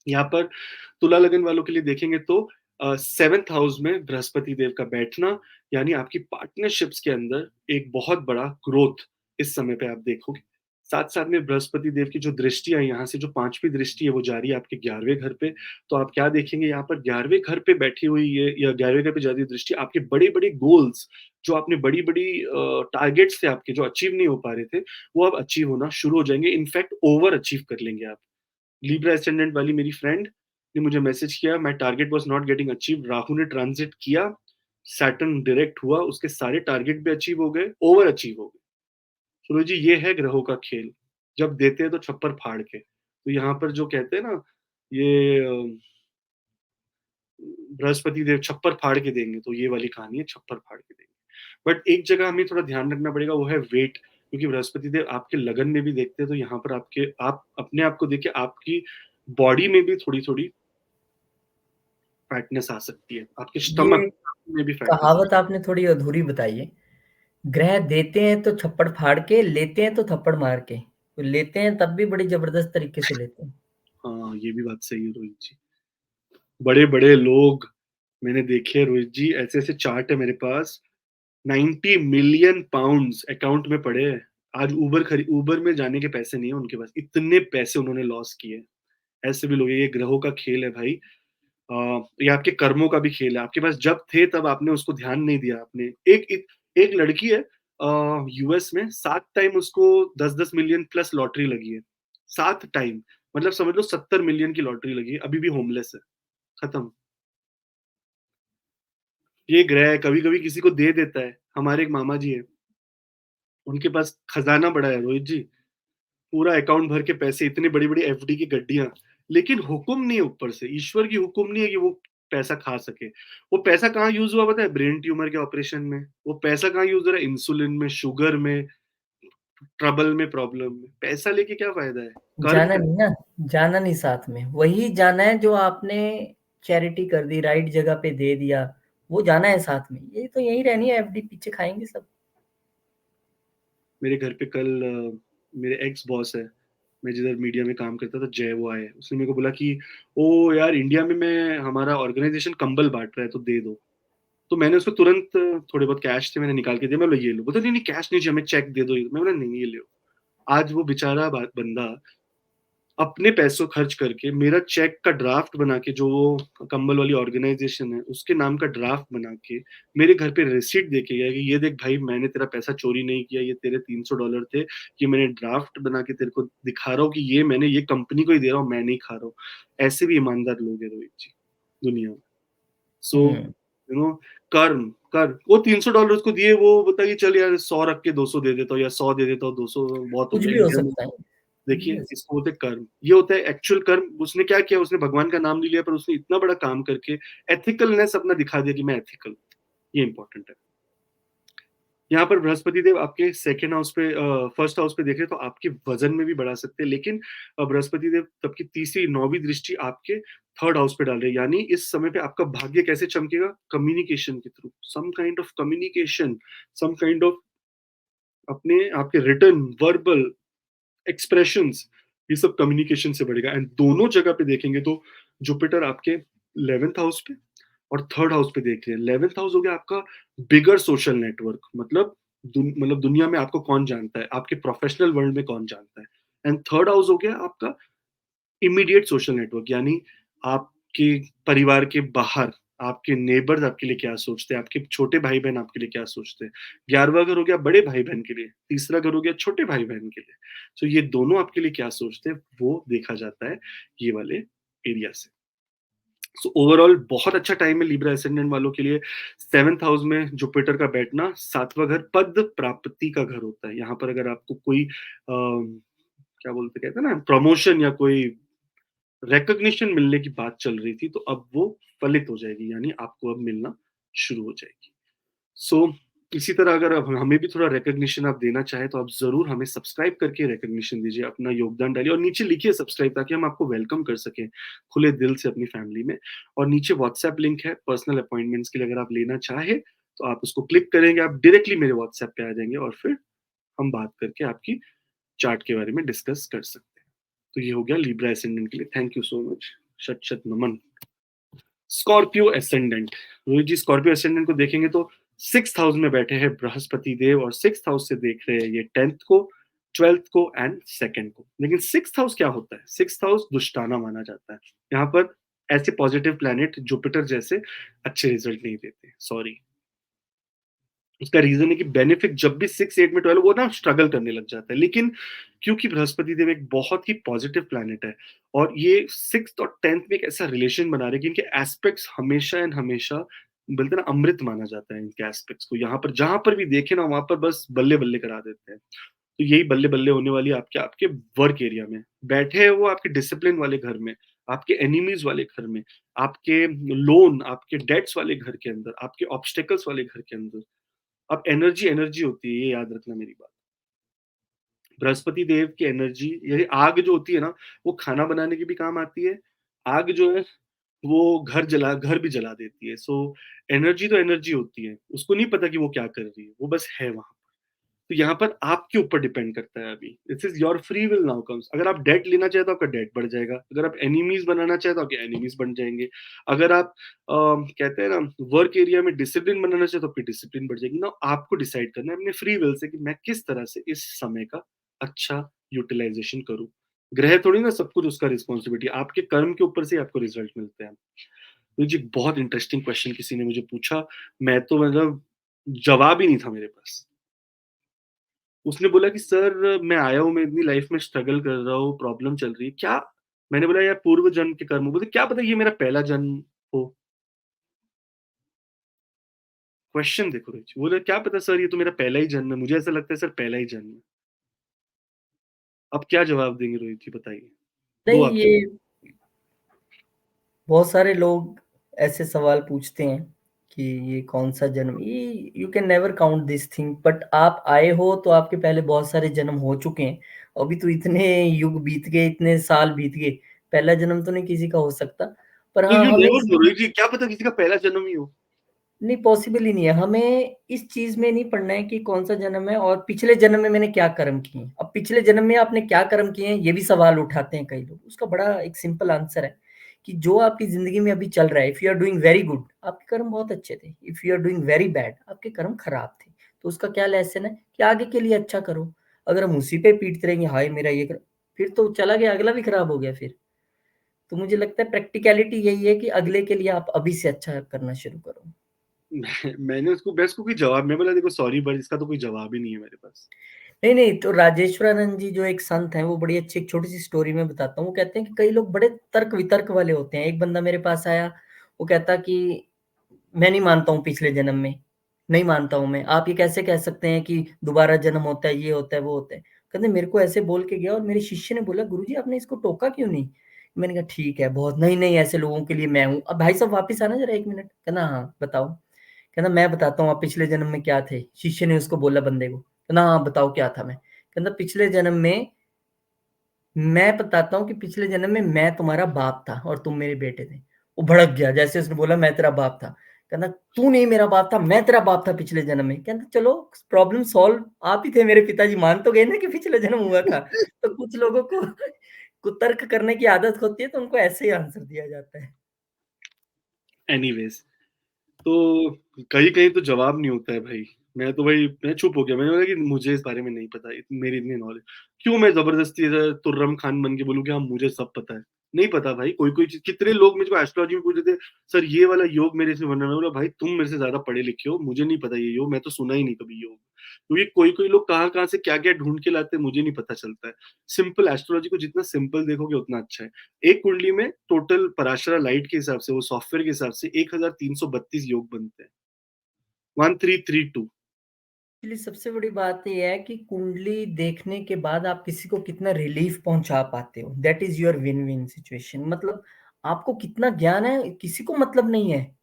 यहाँ पर तुला लगन वालों के लिए देखेंगे तो सेवेंथ हाउस में बृहस्पति देव का बैठना, यानी आपकी पार्टनरशिप्स के अंदर एक बहुत बड़ा ग्रोथ इस समय पे आप देखोगे। साथ साथ में बृहस्पति देव की जो दृष्टि है, यहाँ से जो पांचवी दृष्टि है वो जारी है आपके 11वें घर पे। तो आप क्या देखेंगे यहाँ पर 11वें घर पे बैठी हुई है, या 11वें घर पे जा रही दृष्टि, आपके बड़े बड़े गोल्स, जो आपने बड़ी बड़ी टारगेट्स थे आपके जो अचीव नहीं हो पा रहे थे, वो अब अचीव होना शुरू हो जाएंगे, इनफैक्ट ओवर अचीव कर लेंगे आप। लिब्रा एसेंडेंट वाली मेरी फ्रेंड ने मुझे मैसेज किया, my target was not getting achieve, Rahu ने ट्रांजिट किया, सैटर्न डायरेक्ट हुआ, उसके सारे टारगेट भी अचीव हो गए, ओवर अचीव हो गए। सूरज जी ये है ग्रहों का खेल, जब देते हैं तो छप्पर फाड़ के। तो यहाँ पर जो कहते हैं ना, ये बृहस्पति देव छप्पर फाड़ के देंगे, तो ये वाली कहानी है, छप्पर फाड़ के देंगे। बट एक जगह हमें थोड़ा ध्यान रखना पड़ेगा, वो है वेट, क्योंकि बृहस्पति देव आपके लगन में भी देखते हैं, तो यहाँ पर आपके, आप अपने आप को देखिए, आपकी बॉडी में भी थोड़ी थोड़ी फैटनेस आ सकती है, आपके स्टमक ये में भी फैटनेस। कहावत आपने थोड़ी अधूरी बताई है। ग्रह देते हैं तो छप्पड़ फाड़ के, लेते हैं तो थप्पड़ मार के। तो लेते हैं तब भी बड़ी जबरदस्त तरीके से लेते हैं। हाँ ये भी बात सही है रोहित जी। बड़े बड़े लोग मैंने देखे रोहित जी, ऐसे ऐसे चार्ट है मेरे पास, 90 मिलियन पाउंड्स अकाउंट में पड़े हैं। आज उबर में जाने के पैसे नहीं है उनके पास, इतने पैसे उन्होंने लॉस किए। ऐसे भी लोग हैं, ये ग्रहों का खेल है भाई। ये आपके कर्मों का भी खेल है, आपके पास जब थे तब आपने उसको ध्यान नहीं दिया। आपने एक लड़की है यूएस में, 7 टाइम उसको 10-10 मिलियन प्लस लॉटरी लगी है, 7 टाइम, मतलब समझ लो 70 मिलियन की लॉटरी लगी है, अभी भी होमलेस है, खत्म। ये ग्रह कभी कभी किसी को दे देता है। हमारे एक मामा जी है, उनके पास खजाना बड़ा है रोहित जी, पूरा अकाउंट भर के पैसे, इतनी बड़ी बड़ी एफडी की गड्डियां, लेकिन हुक्म नहीं है ऊपर से, ईश्वर की हुक्म नहीं है कि वो पैसा खा सके। वो पैसा कहाँ यूज हुआ पता है? ब्रेन ट्यूमर के ऑपरेशन में। वो पैसा कहाँ यूज हो रहा है? इंसुलिन में, शुगर में, ट्रबल में, प्रॉब्लम में। पैसा लेके क्या फायदा है? कर्म जाना कर। नहीं ना, जाना नहीं साथ में, वही जाना है जो आपने चैरिटी कर दी, राइट जगह पे दे दिया, वो जाना है साथ में, ये तो यहीं रहनी है, एफडी पीछे खाएंगे सब। मेरे घर पे कल मेरे एक्स बॉस है, मैं जिधर मीडिया में काम करता था, जय, वो आए, उसने मेरे को बोला कि ओ यार, इंडिया में मैं हमारा ऑर्गेनाइजेशन कंबल बांट रहा है तो दे दो। तो मैंने उसको तुरंत थोड़े बहुत कैश थे, मैंने निकाल के दिया, मैं बोला ये लो। बोलता नहीं नहीं, कैश नहीं चाहिए, हमें चेक दे दो। मैं बोला नहीं नहीं, ये लो। आज वो बेचारा बंदा अपने पैसों खर्च करके मेरा चेक का ड्राफ्ट बना के, जो वो कंबल वाली ऑर्गेनाइजेशन है उसके नाम का ड्राफ्ट बना के मेरे घर पे रिसीट दे के गया कि ये देख भाई, मैंने तेरा पैसा चोरी नहीं किया, ये तेरे $300 थे, ये मैंने ड्राफ्ट बना के तेरे को दिखा रहा हूँ कि ये मैंने ये कंपनी को ही दे रहा हूँ, मैं नहीं खा रहा हूँ। ऐसे भी ईमानदार लोग हैं रोहित जी दुनिया में। सो हम्म। यू नो, कर्म कर, वो $300 उसको दिए, वो बता कि चल यार 100 रख के 200 दे देता हूँ, या 100 दे देता हूँ, 200 बहुत हो कुछ गया भी हो इंडिया में। सकता है, कुछ भी देखिए, हो सकता इसको बोलते हैं कर्म, ये होता है एक्चुअल कर्म। उसने क्या किया, उसने भगवान का नाम नहीं लिया, पर उसने इतना बड़ा काम करके एथिकलनेस अपना दिखा दिया कि मैं एथिकल हूं। ये इंपॉर्टेंट है। यहाँ पर बृहस्पति देव आपके सेकंड हाउस पे, फर्स्ट हाउस पे देख रहे तो आपके वजन में भी बढ़ा सकते हैं, लेकिन बृहस्पति देव तब की तीसरी नौवीं दृष्टि आपके थर्ड हाउस पे डाल रहे हैं, यानी इस समय पे आपका भाग्य कैसे चमकेगा, कम्युनिकेशन के थ्रू, some kind of communication, some kind of अपने आपके रिटर्न वर्बल एक्सप्रेशंस, ये सब कम्युनिकेशन से बढ़ेगा। एंड दोनों जगह पे देखेंगे तो जुपिटर आपके 11th हाउस पे और थर्ड हाउस पे देख रहे हैं। 11th हाउस हो गया आपका बिगर सोशल नेटवर्क, मतलब मतलब दुनिया में आपको कौन जानता है, आपके प्रोफेशनल वर्ल्ड में कौन जानता है। एंड थर्ड हाउस हो गया आपका इमीडिएट सोशल नेटवर्क, यानी आपके परिवार के बाहर आपके नेबर्स आपके लिए क्या सोचते हैं, आपके छोटे भाई बहन आपके लिए क्या सोचते हैं। 11वां घर हो गया बड़े भाई बहन के लिए, तीसरा घर हो गया छोटे भाई बहन के लिए। तो ये दोनों आपके लिए क्या सोचते हैं वो देखा जाता है ये वाले एरिया से। सो ओवरऑल बहुत अच्छा टाइम है लिब्रा एसेंडेंट वालों के लिए। 7th हाउस में जुपिटर का बैठना, सातवां घर पद प्राप्ति का घर होता है। यहाँ पर अगर आपको कोई क्या बोलते कहते हैं ना, प्रमोशन या कोई रिकॉग्निशन मिलने की बात चल रही थी, तो अब वो फलित हो जाएगी, यानी आपको अब मिलना शुरू हो जाएगी। सो इसी तरह अगर अब हमें भी थोड़ा रिकॉग्निशन आप देना चाहें तो आप जरूर हमें सब्सक्राइब करके रिकॉग्निशन दीजिए, अपना योगदान डालिए और नीचे लिखिए सब्सक्राइब, ताकि हम आपको वेलकम कर सकें खुले दिल से अपनी फैमिली में। और नीचे व्हाट्सएप लिंक है पर्सनल अपॉइंटमेंट्स के लिए, अगर आप लेना चाहे तो आप उसको क्लिक करेंगे, आप डायरेक्टली मेरे व्हाट्सएप पे आ जाएंगे और फिर हम बात करके आपकी चार्ट के बारे में डिस्कस कर सकते हैं। तो ये हो गया लिब्रा एसेंडेंट के लिए। Thank you so much. शत शत नमन। स्कॉर्पियो एसेंडेंट, रोहित जी स्कॉर्पियो एसेंडेंट को देखेंगे तो 6th हाउस में बैठे हैं बृहस्पति देव, और 6th हाउस से देख रहे हैं ये 10th को, 12th को एंड सेकंड को। लेकिन 6th हाउस क्या होता है, 6th हाउस दुष्टाना माना जाता है। यहाँ पर ऐसे पॉजिटिव प्लैनेट जुपिटर जैसे अच्छे रिजल्ट नहीं देते, सॉरी। उसका रीजन है कि बेनिफिट जब भी 6, 8 में 12, वो ना स्ट्रगल करने लग जाता है, लेकिन क्योंकि बृहस्पति देव एक बहुत ही पॉजिटिव प्लैनेट है और ये 6th और 10th में एक ऐसा रिलेशन बना रहे हैं कि इनके एस्पेक्ट्स हमेशा एंड हमेशा बोलते हैं ना, अमृत माना जाता है इनके एस्पेक्ट्स को। यहाँ पर जहां पर भी देखे ना, वहां पर बस बल्ले बल्ले करा देते हैं। तो यही बल्ले बल्ले होने वाली है आपके आपके वर्क एरिया में। बैठे हैं वो आपके डिसिप्लिन वाले घर में, आपके एनिमीज वाले घर में, आपके लोन आपके डेट्स वाले घर के अंदर, आपके ऑब्स्टेकल्स वाले घर के अंदर। अब एनर्जी एनर्जी होती है, ये याद रखना मेरी बात। बृहस्पति देव की एनर्जी, यही आग जो होती है ना, वो खाना बनाने के भी काम आती है। आग जो है वो घर भी जला देती है। सो एनर्जी तो एनर्जी होती है, उसको नहीं पता कि वो क्या कर रही है, वो बस है वहां। तो यहाँ पर आपके ऊपर डिपेंड करता है अभी, this is your free will now comes. अगर आप डेट लेना चाहे तो आपका डेट बढ़ जाएगा, अगर आप एनिमीज बनाना चाहे तो आपके एनिमीज बन जाएंगे, अगर आप कहते हैं ना वर्क एरिया में डिसिप्लिन बनाना चाहे तो आपकी डिसिप्लिन बढ़ जाएगी ना। आपको डिसाइड करना है अपने फ्री विल से कि मैं किस तरह से इस समय का अच्छा यूटिलाइजेशन करूं। ग्रह थोड़ी ना सब कुछ उसका रिस्पॉन्सिबिलिटी, आपके कर्म के ऊपर से आपको रिजल्ट मिलते हैं। तो जी बहुत इंटरेस्टिंग क्वेश्चन किसी ने मुझे पूछा, मैं तो मतलब जवाब ही नहीं था मेरे पास। उसने बोला कि सर मैं आया हूँ, मैं इतनी लाइफ में स्ट्रगल कर रहा हूँ, प्रॉब्लम चल रही है क्या। मैंने बोला यार पूर्व जन्म के कर्म, बोले क्या पता ये मेरा पहला जन्म हो। क्वेश्चन देखो रिच, बोले क्या पता सर ये तो मेरा पहला ही जन्म है, मुझे ऐसा लगता है सर पहला ही जन्म है। अब क्या जवाब देंगे रोहित जी बताइए, दो नहीं, ये ऑप्शन। बहुत सारे लोग ऐसे सवाल पूछते हैं कि ये कौन सा जन्म, ये you can never count this thing, but आप आए हो तो आपके पहले बहुत सारे जन्म हो चुके हैं। अभी तो इतने युग बीत गए, इतने साल बीत गए, पहला जन्म तो नहीं किसी का हो सकता। पर हाँ, यू हमें नेवर नो इसमें रोहित जी, क्या पता किसी का पहला जन्म ही हो। नहीं, पॉसिबल ही नहीं है। हमें इस चीज में नहीं पढ़ना है कि कौन सा जन्म है और पिछले जन्म में मैंने क्या कर्म किए हैं। अब पिछले जन्म में आपने क्या कर्म किए हैं, ये भी सवाल उठाते हैं कई लोग। उसका बड़ा एक सिंपल आंसर है कि जो आपकी जिंदगी में अभी चल रहा है, if you are doing very good, आपके कर्म बहुत अच्छे थे। If you are doing very bad, आपके कर्म खराब थे। तो उसका क्या लेसन है कि आगे के लिए अच्छा करो। अगर हम उसी पे पीटते रहेंगे, हाय मेरा ये कर, फिर तो चला गया, अगला भी खराब हो गया फिर। तो मुझे लगता है प्रैक्टिकलिटी यही है कि अगले के लिए आप अभी से अच्छा करना शुरू करो। मैं उसको कोई जवाब, मैं बोला देखो सॉरी बट इसका तो कोई जवाब ही नहीं है मेरे पास। नहीं नहीं, तो राजेश्वरानंद जी जो एक संत हैं, वो बड़ी अच्छी एक छोटी सी स्टोरी में बताता हूँ। वो कहते हैं कि कई लोग बड़े तर्क वितर्क वाले होते हैं। एक बंदा मेरे पास आया, वो कहता कि मैं नहीं मानता हूँ पिछले जन्म में, नहीं मानता हूँ मैं। आप ये कैसे कह सकते हैं कि दोबारा जन्म होता है, ये होता है, वो होता है। कहते मेरे को ऐसे बोल के गया और मेरे शिष्य ने बोला, गुरुजी आपने इसको टोका क्यों नहीं। मैंने कहा ठीक है, बहुत नहीं नहीं, ऐसे लोगों के लिए मैं हूँ। अब भाई साहब वापिस आना जरा 1 मिनट। कहना हाँ बताओ। कहना मैं बताता हूँ आप पिछले जन्म में क्या थे। शिष्य ने उसको बोला बंदे को, कहना हाँ बताओ क्या था मैं। कहना पिछले जन्म में मैं बताता हूँ कि पिछले जन्म में मैं तुम्हारा बाप था और तुम मेरे बेटे थे। वो भड़क गया जैसे उसने बोला मैं तेरा बाप था। कहना तू नहीं मेरा बाप था, मैं तेरा बाप था पिछले जन्म में। कहना चलो प्रॉब्लम सॉल्व, आप ही थे मेरे पिताजी, मान तो गए ना कि पिछले जन्म हुआ था। तो कुछ लोगों को कुतर्क करने की आदत होती है, तो उनको ऐसे ही आंसर दिया जाता है। एनीवेज, तो कहीं कहीं तो जवाब नहीं होता है भाई। मैं चुप हो गया, मैंने बोला कि मुझे इस बारे में नहीं पता, मेरी इतनी नॉलेज क्यों मैं जबरदस्ती ऐसा तुर्रम खान बन के बोलूं कि हाँ मुझे सब पता है। नहीं पता भाई, कोई कोई चीज। कितने लोग मुझको एस्ट्रोलॉजी में पूछ रहे थे, सर ये वाला योग मेरे से बन रहा है। मैं बोला भाई तुम मेरे से ज्यादा पढ़े लिखे हो, मुझे नहीं पता ये योग, मैं तो सुना ही नहीं कभी योग। क्योंकि कोई कोई लोग कहाँ कहाँ से क्या क्या ढूंढ के लाते हैं, मुझे नहीं पता चलता है। सिंपल एस्ट्रोलॉजी को जितना सिंपल देखोगे उतना अच्छा है। एक कुंडली में टोटल पराशरा लाइट के हिसाब से, वो सॉफ्टवेयर के हिसाब से 1332 योग बनते हैं, 1332। एक्चुअली सबसे बड़ी बात ये है कि कुंडली देखने के बाद आप किसी को कितना रिलीफ पहुंचा पाते हो, that is your win win situation. मतलब आपको कितना ज्ञान है किसी को मतलब नहीं है।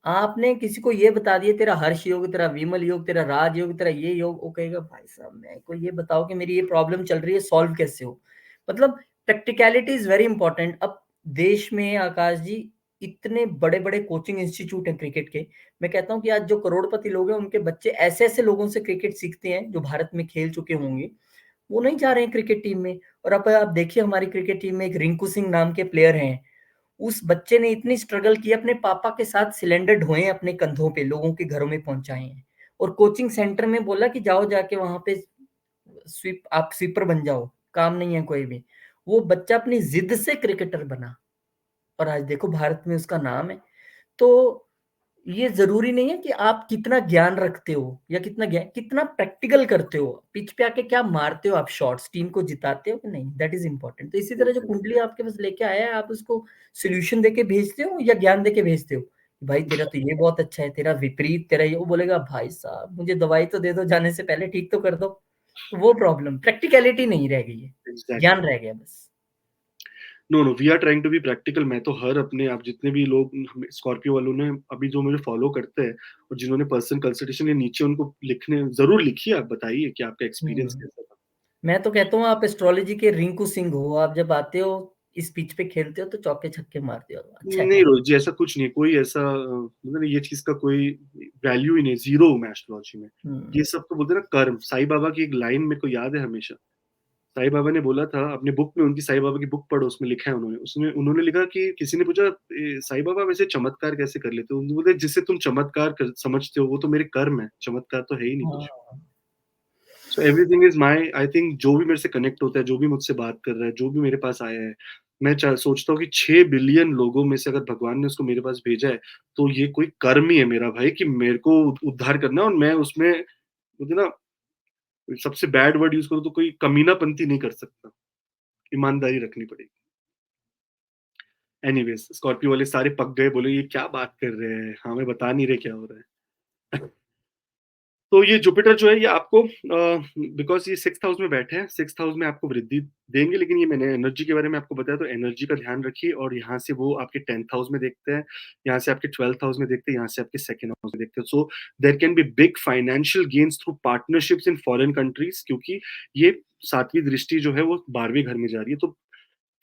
आपने किसी को ये बता दिया तेरा हर्ष योग, तेरा विमल योग, तेरा राज योग, तेरा ये योग, वो कहेगा भाई साहब मेरे को ये बताओ कि मेरी ये प्रॉब्लम चल रही है, सॉल्व कैसे हो। मतलब प्रैक्टिकलिटी इज वेरी इंपॉर्टेंट। अब देश में आकाश जी इतने बड़े बड़े कोचिंग इंस्टीट्यूट हैं क्रिकेट के। मैं कहता हूँ कि आज जो करोड़पति लोग हैं, उनके बच्चे ऐसे ऐसे लोगों से क्रिकेट सीखते हैं जो भारत में खेल चुके होंगे। वो नहीं जा रहे हैं क्रिकेट टीम में। और अब आप देखिए हमारी क्रिकेट टीम में एक रिंकू सिंह नाम के प्लेयर हैं। उस बच्चे ने इतनी स्ट्रगल की, अपने पापा के साथ सिलेंडर ढोए अपने कंधों पे, लोगों के घरों में पहुंचाए हैं। और कोचिंग सेंटर में बोला कि जाओ जाके वहां पे स्वीप, आप स्वीपर बन जाओ, काम नहीं है कोई भी। वो बच्चा अपनी जिद से क्रिकेटर बना और आज देखो भारत में उसका नाम है। तो ये जरूरी नहीं है कि आप कितना ज्ञान रखते हो या कितना ज्ञान, कितना प्रैक्टिकल करते हो, पिच पे आके क्या मारते हो आप शॉट्स, टीम को जिताते हो कि नहीं, दैट इज इंपॉर्टेंट। तो इसी तरह जो कुंडली आपके पास लेके आया है, आप उसको सोल्यूशन देके भेजते हो या ज्ञान देके भेजते हो। भाई तेरा तो ये बहुत अच्छा है, तेरा विपरीत, तेरा ये, वो बोलेगा भाई साहब मुझे दवाई तो दे दो, जाने से पहले ठीक तो कर दो। तो वो प्रॉब्लम, प्रैक्टिकलिटी नहीं रह गई है, एग्जैक्टली। ज्ञान रह गया बस। No no, we are trying to be practical. मैं तो हर अपने, आप जितने भी लोग स्कॉर्पियो वालों ने अभी जो मुझे फॉलो करते हैं और जिन्होंने पर्सनल कंसल्टेशन के नीचे, उनको लिखने जरूर लिखिए, आप बताइए कि आपका एक्सपीरियंस हम्म। कैसा था। मैं तो कहता हूँ आप एस्ट्रोलॉजी के रिंकू सिंह हो। आप जब आते हो इस पिच पे खेलते हो तो चौके छक्के मारते हो, अच्छा नहीं है। रोज जी, ऐसा कुछ नहीं है, कोई ऐसा मतलब ये चीज का कोई वैल्यू ही नहीं, जीरो हूँ मैं एस्ट्रोलॉजी में। हम्म। ये सब तो बोलते हैं ना कर्म। साईं बाबा की एक लाइन मेरे को याद है हमेशा। साईं बाबा ने बोला था अपनी बुक में, उनकी साईं बाबा की बुक पढ़ो, उसमें लिखा है, उन्होंने उसमें उन्होंने लिखा कि किसी ने पूछा साईं बाबा वैसे चमत्कार कैसे कर लेते हो, उन्होंने बोले जिससे तुम समझते हो वो तो मेरे कर्म है, चमत्कार तो है ही नहीं कुछ। हाँ। So everything is my, I think जो भी मेरे से कनेक्ट होता है, जो भी मुझसे बात कर रहा है, जो भी मेरे पास आया है, मैं सोचता हूँ कि 6 बिलियन लोगों में से अगर भगवान ने उसको मेरे पास भेजा है, तो ये कोई कर्म ही है मेरा भाई, कि मेरे को उद्धार करना है। और मैं उसमें, मुझे ना, सबसे बैड वर्ड यूज करूँ तो कोई कमीनापंती नहीं कर सकता, ईमानदारी रखनी पड़ेगी। एनीवेज, स्कॉर्पियो वाले सारे पक गए, बोले ये क्या बात कर रहे हैं, हमें बता नहीं रहे क्या हो रहा है। तो ये जुपिटर जो है ये आपको, बिकॉज ये 6th हाउस में बैठे हैं, 6th हाउस में आपको वृद्धि देंगे। लेकिन ये मैंने एनर्जी के बारे में आपको बताया, तो एनर्जी का ध्यान रखिए। और यहाँ से वो आपके 10th हाउस में देखते हैं, यहाँ से आपके 12th हाउस में देखते हैं, यहाँ से आपके 2nd हाउस में देखते हैं। So there can be big financial gains through partnerships in foreign countries, क्योंकि ये 7वीं दृष्टि जो है वो 12वें घर में जा रही है। तो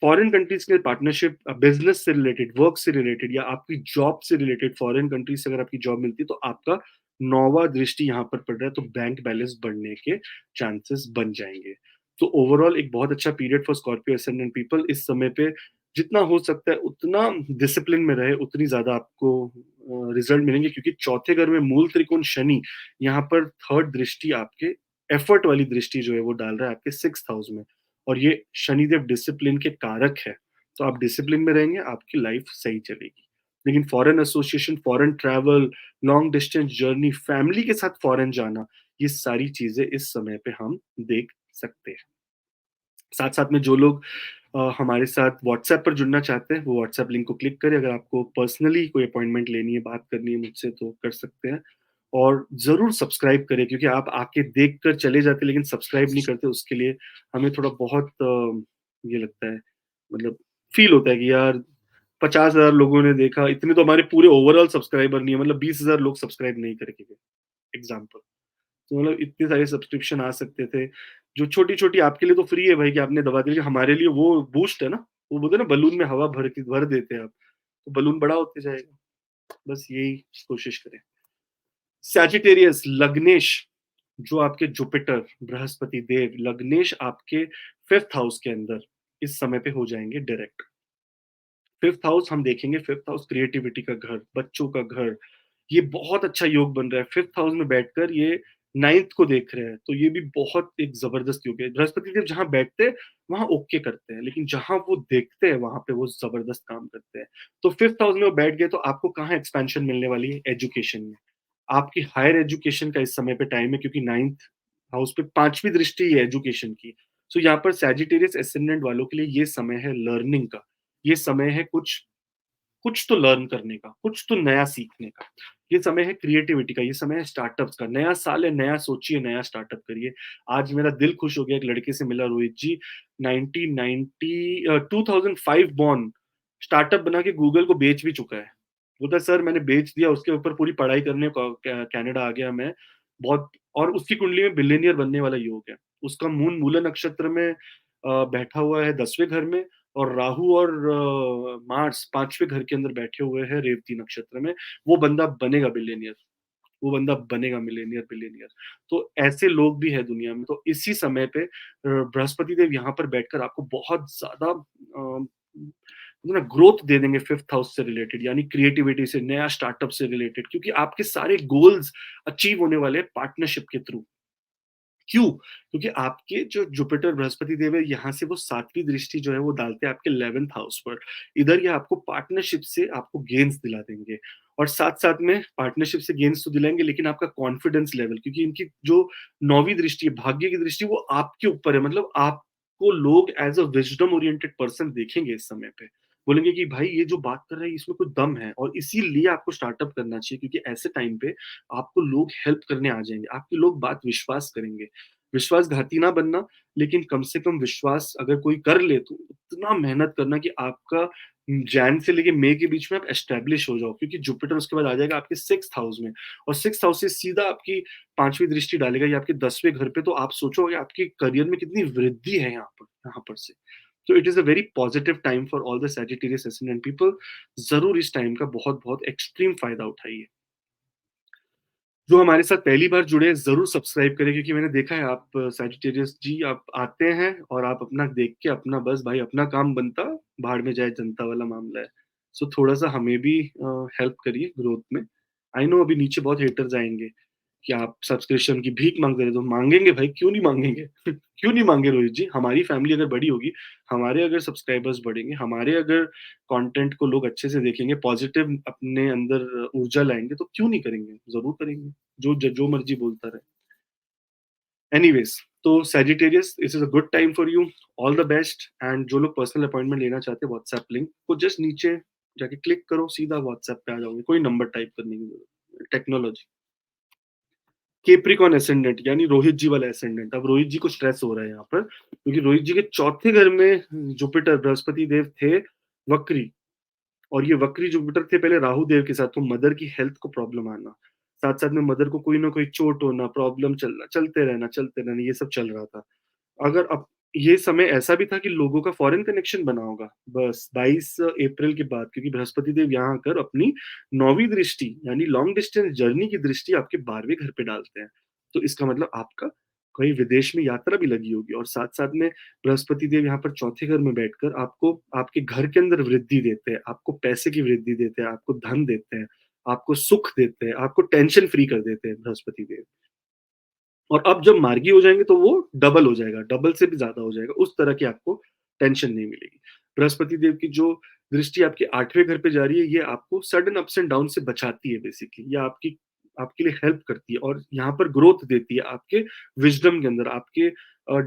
फॉरेन कंट्रीज के पार्टनरशिप, बिजनेस से रिलेटेड, वर्क से रिलेटेड या आपकी जॉब से रिलेटेड, फॉरेन कंट्रीज से अगर आपकी जॉब मिलती है तो आपका नौवा दृष्टि यहाँ पर पड़ रहा है, तो बैंक बैलेंस बढ़ने के चांसेस बन जाएंगे। तो ओवरऑल एक बहुत अच्छा period for Scorpio ascendant people. इस समय पे जितना हो सकता है उतना डिसिप्लिन में रहे, उतनी ज्यादा आपको रिजल्ट मिलेंगे, क्योंकि चौथे घर में मूल त्रिकोण शनि यहाँ पर थर्ड दृष्टि आपके एफर्ट वाली दृष्टि जो है वो डाल रहा है आपके 6th हाउस में। और ये शनिदेव डिसिप्लिन के कारक है, तो आप डिसिप्लिन में रहेंगे, आपकी लाइफ सही चलेगी। लेकिन foreign association, foreign travel, long distance journey, family के साथ फॉरेन जाना, ये सारी चीजें इस समय पे हम देख सकते हैं। साथ साथ में जो लोग हमारे साथ व्हाट्सएप पर जुड़ना चाहते हैं, वो व्हाट्सएप लिंक को क्लिक करें। अगर आपको पर्सनली कोई अपॉइंटमेंट लेनी है, बात करनी है मुझसे, तो कर सकते हैं। और जरूर सब्सक्राइब करें, क्योंकि आप आके देख कर चले जाते हैं लेकिन सब्सक्राइब नहीं करते, उसके लिए हमें थोड़ा बहुत ये लगता है, मतलब फील होता है कि यार 50,000 लोगों ने देखा, इतने तो हमारे पूरे ओवरऑल सब्सक्राइबर नहीं है, मतलब 20,000 लोग सब्सक्राइब नहीं करेंगे, एग्जाम्पल। तो मतलब इतने सारे सब्सक्रिप्शन आ सकते थे, जो छोटी-छोटी आपके लिए तो फ्री है भाई कि आपने दबा दी, लेकिन हमारे लिए वो बूस्ट है ना, वो बोलते हैं ना बलून में हवा भर देते हैं आप, तो बलून बड़ा होते जाएगा। बस यही कोशिश करें। सैजिटेरियस, लग्नेश, जो आपके जुपिटर बृहस्पति देव लग्नेश आपके 5th हाउस के अंदर इस समय पे हो जाएंगे डायरेक्ट। 5th हाउस हम देखेंगे, 5th हाउस क्रिएटिविटी का घर, बच्चों का घर, ये बहुत अच्छा योग बन रहा है। 5th हाउस में बैठकर ये 9th को देख रहे हैं, तो ये भी बहुत एक जबरदस्त योग है। बृहस्पति देव जहां बैठते हैं वहां ओके करते हैं, लेकिन जहां वो देखते हैं वहां पे वो जबरदस्त काम करते हैं। तो 5th हाउस में वो बैठ गए तो आपको कहाँ एक्सपेंशन मिलने वाली है? एजुकेशन में। आपकी हायर एजुकेशन का इस समय पे टाइम है, क्योंकि 9th हाउस पे पांचवी दृष्टि है एजुकेशन की। सो यहाँ पर सैजिटेरियस एसेंडेंट वालों के लिए ये समय है लर्निंग का, ये समय है कुछ कुछ तो लर्न करने का, कुछ तो नया सीखने का। ये समय है क्रिएटिविटी का, ये समय है स्टार्टअप्स का। नया साल है, नया सोचिए, नया स्टार्टअप करिए। आज मेरा दिल खुश हो गया, एक लड़के से मिला, रोहित जी, 1990 2005 बॉर्न, स्टार्टअप बना के गूगल को बेच भी चुका है। बोलता है सर मैंने बेच दिया, उसके ऊपर पूरी पढ़ाई करने को कनाडा आ गया मैं। बहुत, और उसकी कुंडली में बिलियनियर बनने वाला योग है। उसका मून मूला नक्षत्र में बैठा हुआ है 10वें घर में, और राहु और मार्स 5वें घर के अंदर बैठे हुए हैं रेवती नक्षत्र में। वो बंदा बनेगा बिलियनियर, वो बंदा बनेगा मिलेनियर बिलियनियर। तो ऐसे लोग भी है दुनिया में। तो इसी समय पे बृहस्पति देव यहाँ पर बैठकर आपको बहुत ज्यादा ना ग्रोथ दे देंगे 5th हाउस से रिलेटेड, यानी क्रिएटिविटी से, नया स्टार्टअप से रिलेटेड, क्योंकि आपके सारे गोल्स अचीव होने वाले हैं पार्टनरशिप के थ्रू। क्यों? क्योंकि आपके जो जुपिटर बृहस्पति देव है, यहाँ से वो 7वीं दृष्टि जो है वो डालते हैं आपके 11th हाउस पर। इधर ये आपको पार्टनरशिप से आपको गेन्स दिला देंगे, और साथ-साथ में पार्टनरशिप से गेन्स तो दिलाएँगे, लेकिन आपका कॉन्फिडेंस लेवल, क्योंकि इनकी जो 9वीं दृष्टि है, भाग्य की दृष्टि, वो आपके ऊपर है। मतलब आपको लोग एज़ अ विज़डम ओरिएंटेड पर्सन देखेंगे इस समय पे। बोलेंगे कि भाई ये जो बात कर रहा है इसमें कुछ दम है, और इसीलिए आपको स्टार्टअप करना चाहिए, क्योंकि ऐसे टाइम पे आपको लोग हेल्प करने आ जाएँगे, आपके लोग बात विश्वास करेंगे। विश्वासघाती ना बनना, लेकिन कम से कम विश्वास अगर कोई कर ले तो उतना मेहनत करना कि आपका जैन से लेके मई के बीच में आप एस्टेब्लिश हो जाओ, क्योंकि जुपिटर उसके बाद आ जाएगा आपके 6th हाउस में, और 6th हाउस से सीधा आपकी 5वीं दृष्टि डालेगा ये आपके 10वें घर पे। तो आप सोचोगे आपके करियर में कितनी वृद्धि है यहाँ पर से। तो it is a very positive time for all the Sagittarius ascendant people. जरूर इस टाइम का बहुत बहुत एक्सट्रीम फायदा उठाइए। जो हमारे साथ पहली बार जुड़े हैं, ज़रूर सब्सक्राइब करें, क्योंकि मैंने देखा है आप सैजिटेरियस जी, आप आते हैं और आप अपना देख के अपना बस भाई अपना काम बनता, भाड़ में जाए जनता वाला मामला है। सो थोड़ा-सा हमें भी हेल्प करिए ग्रोथ में। आई नो अभी नीचे बहुत हेटर्स आएँगे कि आप सब्सक्रिप्शन की भीख माँगते रहे, तो माँगेंगे भाई, क्यों नहीं माँगेंगे? क्यों नहीं माँगे रोहित जी? हमारी फैमिली अगर बड़ी होगी, हमारे अगर सब्सक्राइबर्स बढ़ेंगे, हमारे अगर कंटेंट को लोग अच्छे से देखेंगे, पॉजिटिव अपने अंदर ऊर्जा लाएँगे, तो क्यों नहीं करेंगे? ज़रूर करेंगे। जो मर्ज़ी बोलता रहे। एनीवेज़, तो Sagittarius, this is a good time for you, all the best. And जो लोग पर्सनल अपॉइंटमेंट लेना चाहते हैं, व्हाट्सएप लिंक को जस्ट नीचे जाके क्लिक करो, सीधा व्हाट्सएप पे आ जाओगे, कोई नंबर टाइप करने की ज़रूरत नहीं। टेक्नोलॉजी। कैप्रिकॉर्न एसेंडेंट, यानी रोहित जी वाला एसेंडेंट। अब रोहित जी को स्ट्रेस हो रहा है यहाँ पर, क्योंकि रोहित जी के चौथे घर में जुपिटर बृहस्पति देव थे वक्री, और ये वक्री जुपिटर थे पहले राहु देव के साथ, तो मदर की हेल्थ को प्रॉब्लम आना, साथ साथ में मदर को कोई ना कोई चोट होना, प्रॉब्लम चलना, चलते रहना, ये सब चल रहा था। अगर अब ये समय ऐसा भी था कि लोगों का फॉरेन कनेक्शन बना होगा। बस 22 अप्रैल के बाद, क्योंकि बृहस्पति देव यहाँ आकर अपनी 9वीं दृष्टि यानी लॉन्ग डिस्टेंस जर्नी की दृष्टि आपके 12वें घर पे डालते हैं। तो इसका मतलब आपका कहीं विदेश में यात्रा भी लगी होगी, और साथ-साथ में बृहस्पति देव यहाँ पर चौथे घर में बैठकर आपको आपके घर के अंदर वृद्धि देते हैं, आपको पैसे की वृद्धि देते हैं, आपको धन देते हैं, आपको सुख देते हैं, आपको टेंशन फ्री कर देते हैं बृहस्पति देव। और अब जब मार्गी हो जाएँगे तो वो डबल हो जाएगा, डबल से भी ज़्यादा हो जाएगा, उस तरह की आपको टेंशन नहीं मिलेगी। बृहस्पति देव की जो दृष्टि आपके 8वें घर पे जा रही है, ये आपको सडन अप्स एंड डाउन से बचाती है बेसिकली। ये आपकी आपके लिए हेल्प करती है और यहाँ पर ग्रोथ देती है आपके विज़डम के अंदर, आपके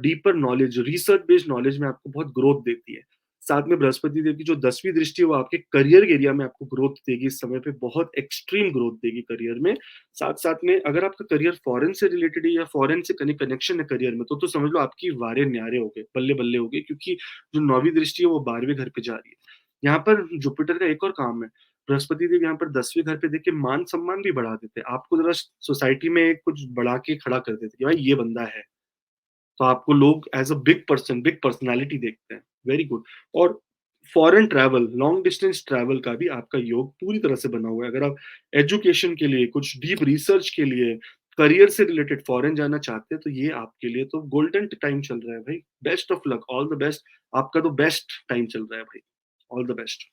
deeper knowledge, research based knowledge में आपको बहुत ग्रोथ देती है। साथ में बृहस्पति देव की जो 10वीं दृष्टि है, वो आपके करियर एरिया में आपको ग्रोथ देगी, इस समय पे बहुत एक्सट्रीम ग्रोथ देगी करियर में। साथ-साथ में अगर आपका करियर फॉरेन से रिलेटेड है या फॉरेन से कनेक्शन है करियर में, तो समझ लो आपकी वारे न्यारे हो गए, बल्ले-बल्ले हो गए, क्योंकि जो 9वीं दृष्टि है वो 12वें घर पे जा रही है। यहाँ पर जुपिटर का एक और काम है, बृहस्पति देव यहाँ पर 10वें घर पे देखिए मान-सम्मान भी बढ़ा देते हैं। आपको ज़रा सोसाइटी में कुछ बढ़ा के खड़ा कर देते हैं कि भाई ये बंदा है। तो आपको लोग as a big person, big personality देखते हैं। Very good. और foreign travel, long distance travel का भी आपका योग पूरी तरह से बना हुआ है। अगर आप एजुकेशन के लिए, कुछ डीप रिसर्च के लिए, करियर से रिलेटेड फॉरेन जाना चाहते हैं, तो ये आपके लिए तो गोल्डन टाइम चल रहा है भाई। Best of luck, all the best. आपका तो बेस्ट टाइम चल रहा है भाई। All the best.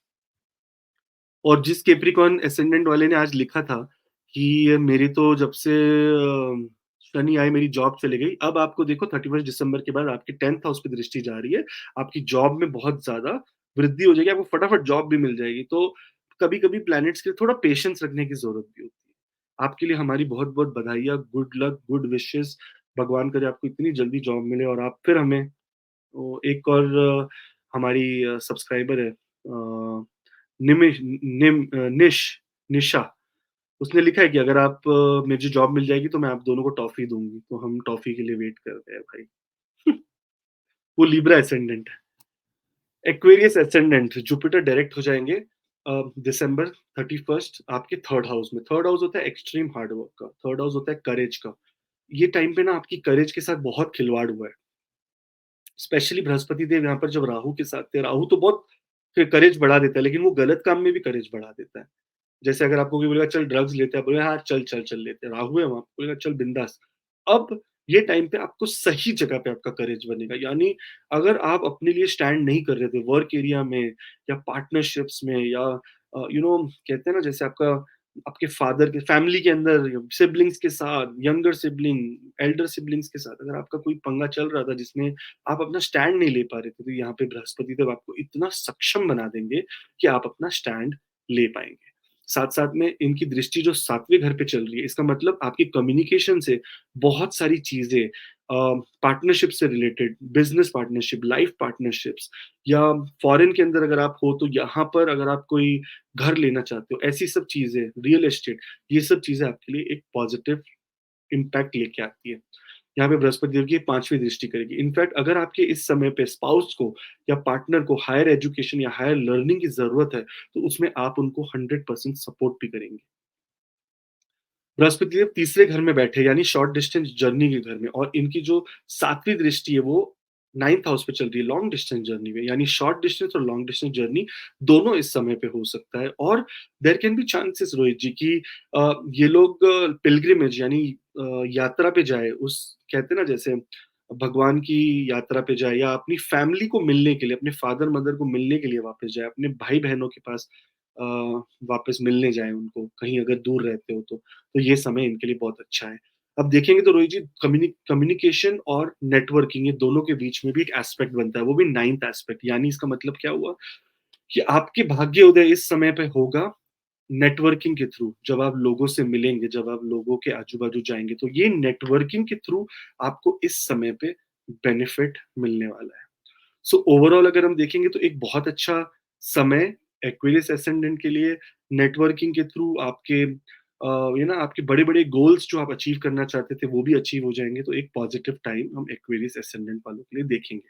और जिस कैप्रिकॉर्न एसेंडेंट वाले ने आज लिखा था कि मेरी तो जब से शनि आए मेरी जॉब चली गई। अब आपको देखो 31 दिसंबर के बाद आपकी 10th हाउस पे दृष्टि जा रही है। आपकी जॉब में बहुत ज़्यादा वृद्धि हो जाएगी, आपको फटाफट जॉब भी मिल जाएगी। तो कभी-कभी प्लैनेट्स के लिए थोड़ा पेशेंस रखने की ज़रूरत भी होती है। आपके लिए हमारी बहुत-बहुत बधाइयाँ, गुड लक, गुड विशेस। भगवान करे आपको इतनी जल्दी जॉब मिले और आप फिर हमें एक और हमारी सब्सक्राइबर है निमिश निम निश निशा, उसने लिखा है कि अगर आप मुझे जॉब मिल जाएगी तो मैं आप दोनों को टॉफ़ी दूँगी, तो हम टॉफ़ी के लिए वेट कर रहे हैं भाई। वो लिब्रा एसेंडेंट है। एक्वेरियस एसेंडेंट जुपिटर डायरेक्ट हो जाएँगे दिसंबर 31st आपके 3rd हाउस में। 3rd हाउस होता है एक्सट्रीम हार्ड वर्क का, 3rd हाउस होता है करेज का। ये टाइम पे ना आपकी करेज के साथ बहुत खिलवाड़ हुआ है। स्पेशली बृहस्पति देव यहाँ पर जब राहु के साथ थे, राहु तो बहुत करेज बढ़ा देता है, लेकिन वो गलत काम में भी करेज बढ़ा देता है। जैसे अगर आपको कोई बोलेगा चल ड्रग्स लेते हैं, आप बोलेंगे हाँ, चल, चल, चल लेते हैं। राहु है वहाँ, बोलेगा चल बिंदास। अब ये टाइम पे आपको सही जगह पे आपका करेज बनेगा। यानी अगर आप अपने लिए स्टैंड नहीं कर रहे थे वर्क एरिया में या पार्टनरशिप्स में या कहते हैं ना, जैसे आपका आपके फादर के फैमिली के अंदर सिबलिंग्स के साथ, यंगर सिबलिंग, एल्डर सिबलिंग्स के साथ अगर आपका कोई पंगा चल रहा था जिसमें आप अपना स्टैंड नहीं ले पा रहे थे, तो यहाँ पे बृहस्पति देव आपको इतना सक्षम बना देंगे कि आप अपना स्टैंड ले पाएँगे। साथ-साथ में इनकी दृष्टि जो 7वें घर पे चल रही है, इसका मतलब आपकी कम्युनिकेशन से बहुत सारी चीज़ें पार्टनरशिप से related, business partnership, life partnerships या फॉरेन के अंदर अगर आप हो, तो यहाँ पर अगर आप कोई घर लेना चाहते हो, ऐसी सब चीज़ें, रियल एस्टेट, ये सब चीज़ें आपके लिए एक पॉज़िटिव इम्पैक्ट लेके आती है। यहाँ पे बृहस्पति देव की 5वीं दृष्टि करेगी। इनफैक्ट अगर आपके इस समय पे स्पाउस को या पार्टनर को हायर एजुकेशन या हायर लर्निंग की ज़रूरत है, तो उसमें आप उनको 100% सपोर्ट भी करेंगे। बृहस्पति देव तीसरे घर में बैठे यानी शॉर्ट डिस्टेंस जर्नी के घर में, और इनकी जो 7वीं दृष्टि है वो 9th हाउस पे चल रही है लॉन्ग डिस्टेंस जर्नी में, यानी शॉर्ट डिस्टेंस और लॉन्ग डिस्टेंस जर्नी दोनों इस समय पे हो सकता है। और there can be chances Rohit ji कि ये लोग पिलग्रिमेज यानी यात्रा पे जाए, उस कहते हैं ना जैसे भगवान की यात्रा पे जाए या अपनी फैमिली को मिलने के लिए, अपने फादर मदर को मिलने के लिए वापस जाए, अपने भाई बहनों के पास अ, वापस मिलने जाएँ उनको, कहीं अगर दूर रहते हो तो ये समय इनके लिए बहुत अच्छा है। अब देखेंगे तो रोहित जी कम्युनिकेशन और नेटवर्किंग, ये दोनों के बीच में भी एक एस्पेक्ट बनता है, वो भी 9th एस्पेक्ट। यानी इसका मतलब क्या हुआ कि आपके भाग्योदय इस समय पे होगा नेटवर्किंग के थ्रू। जब आप लोगों से मिलेंगे, जब आप लोगों के आजू-बाजू जाएँगे, तो ये नेटवर्किंग के थ्रू आपको इस समय पे बेनिफिट मिलने वाला है। सो ओवरऑल अगर हम देखेंगे तो एक बहुत अच्छा समय एक्विलिस एसेंडेंट के लिए, नेटवर्किंग के थ्रू आपके ये ना आपके बड़े-बड़े गोल्स जो आप अचीव करना चाहते थे वो भी अचीव हो जाएँगे, तो एक पॉजिटिव टाइम हम एक्विलिस एसेंडेंट वालों के लिए देखेंगे।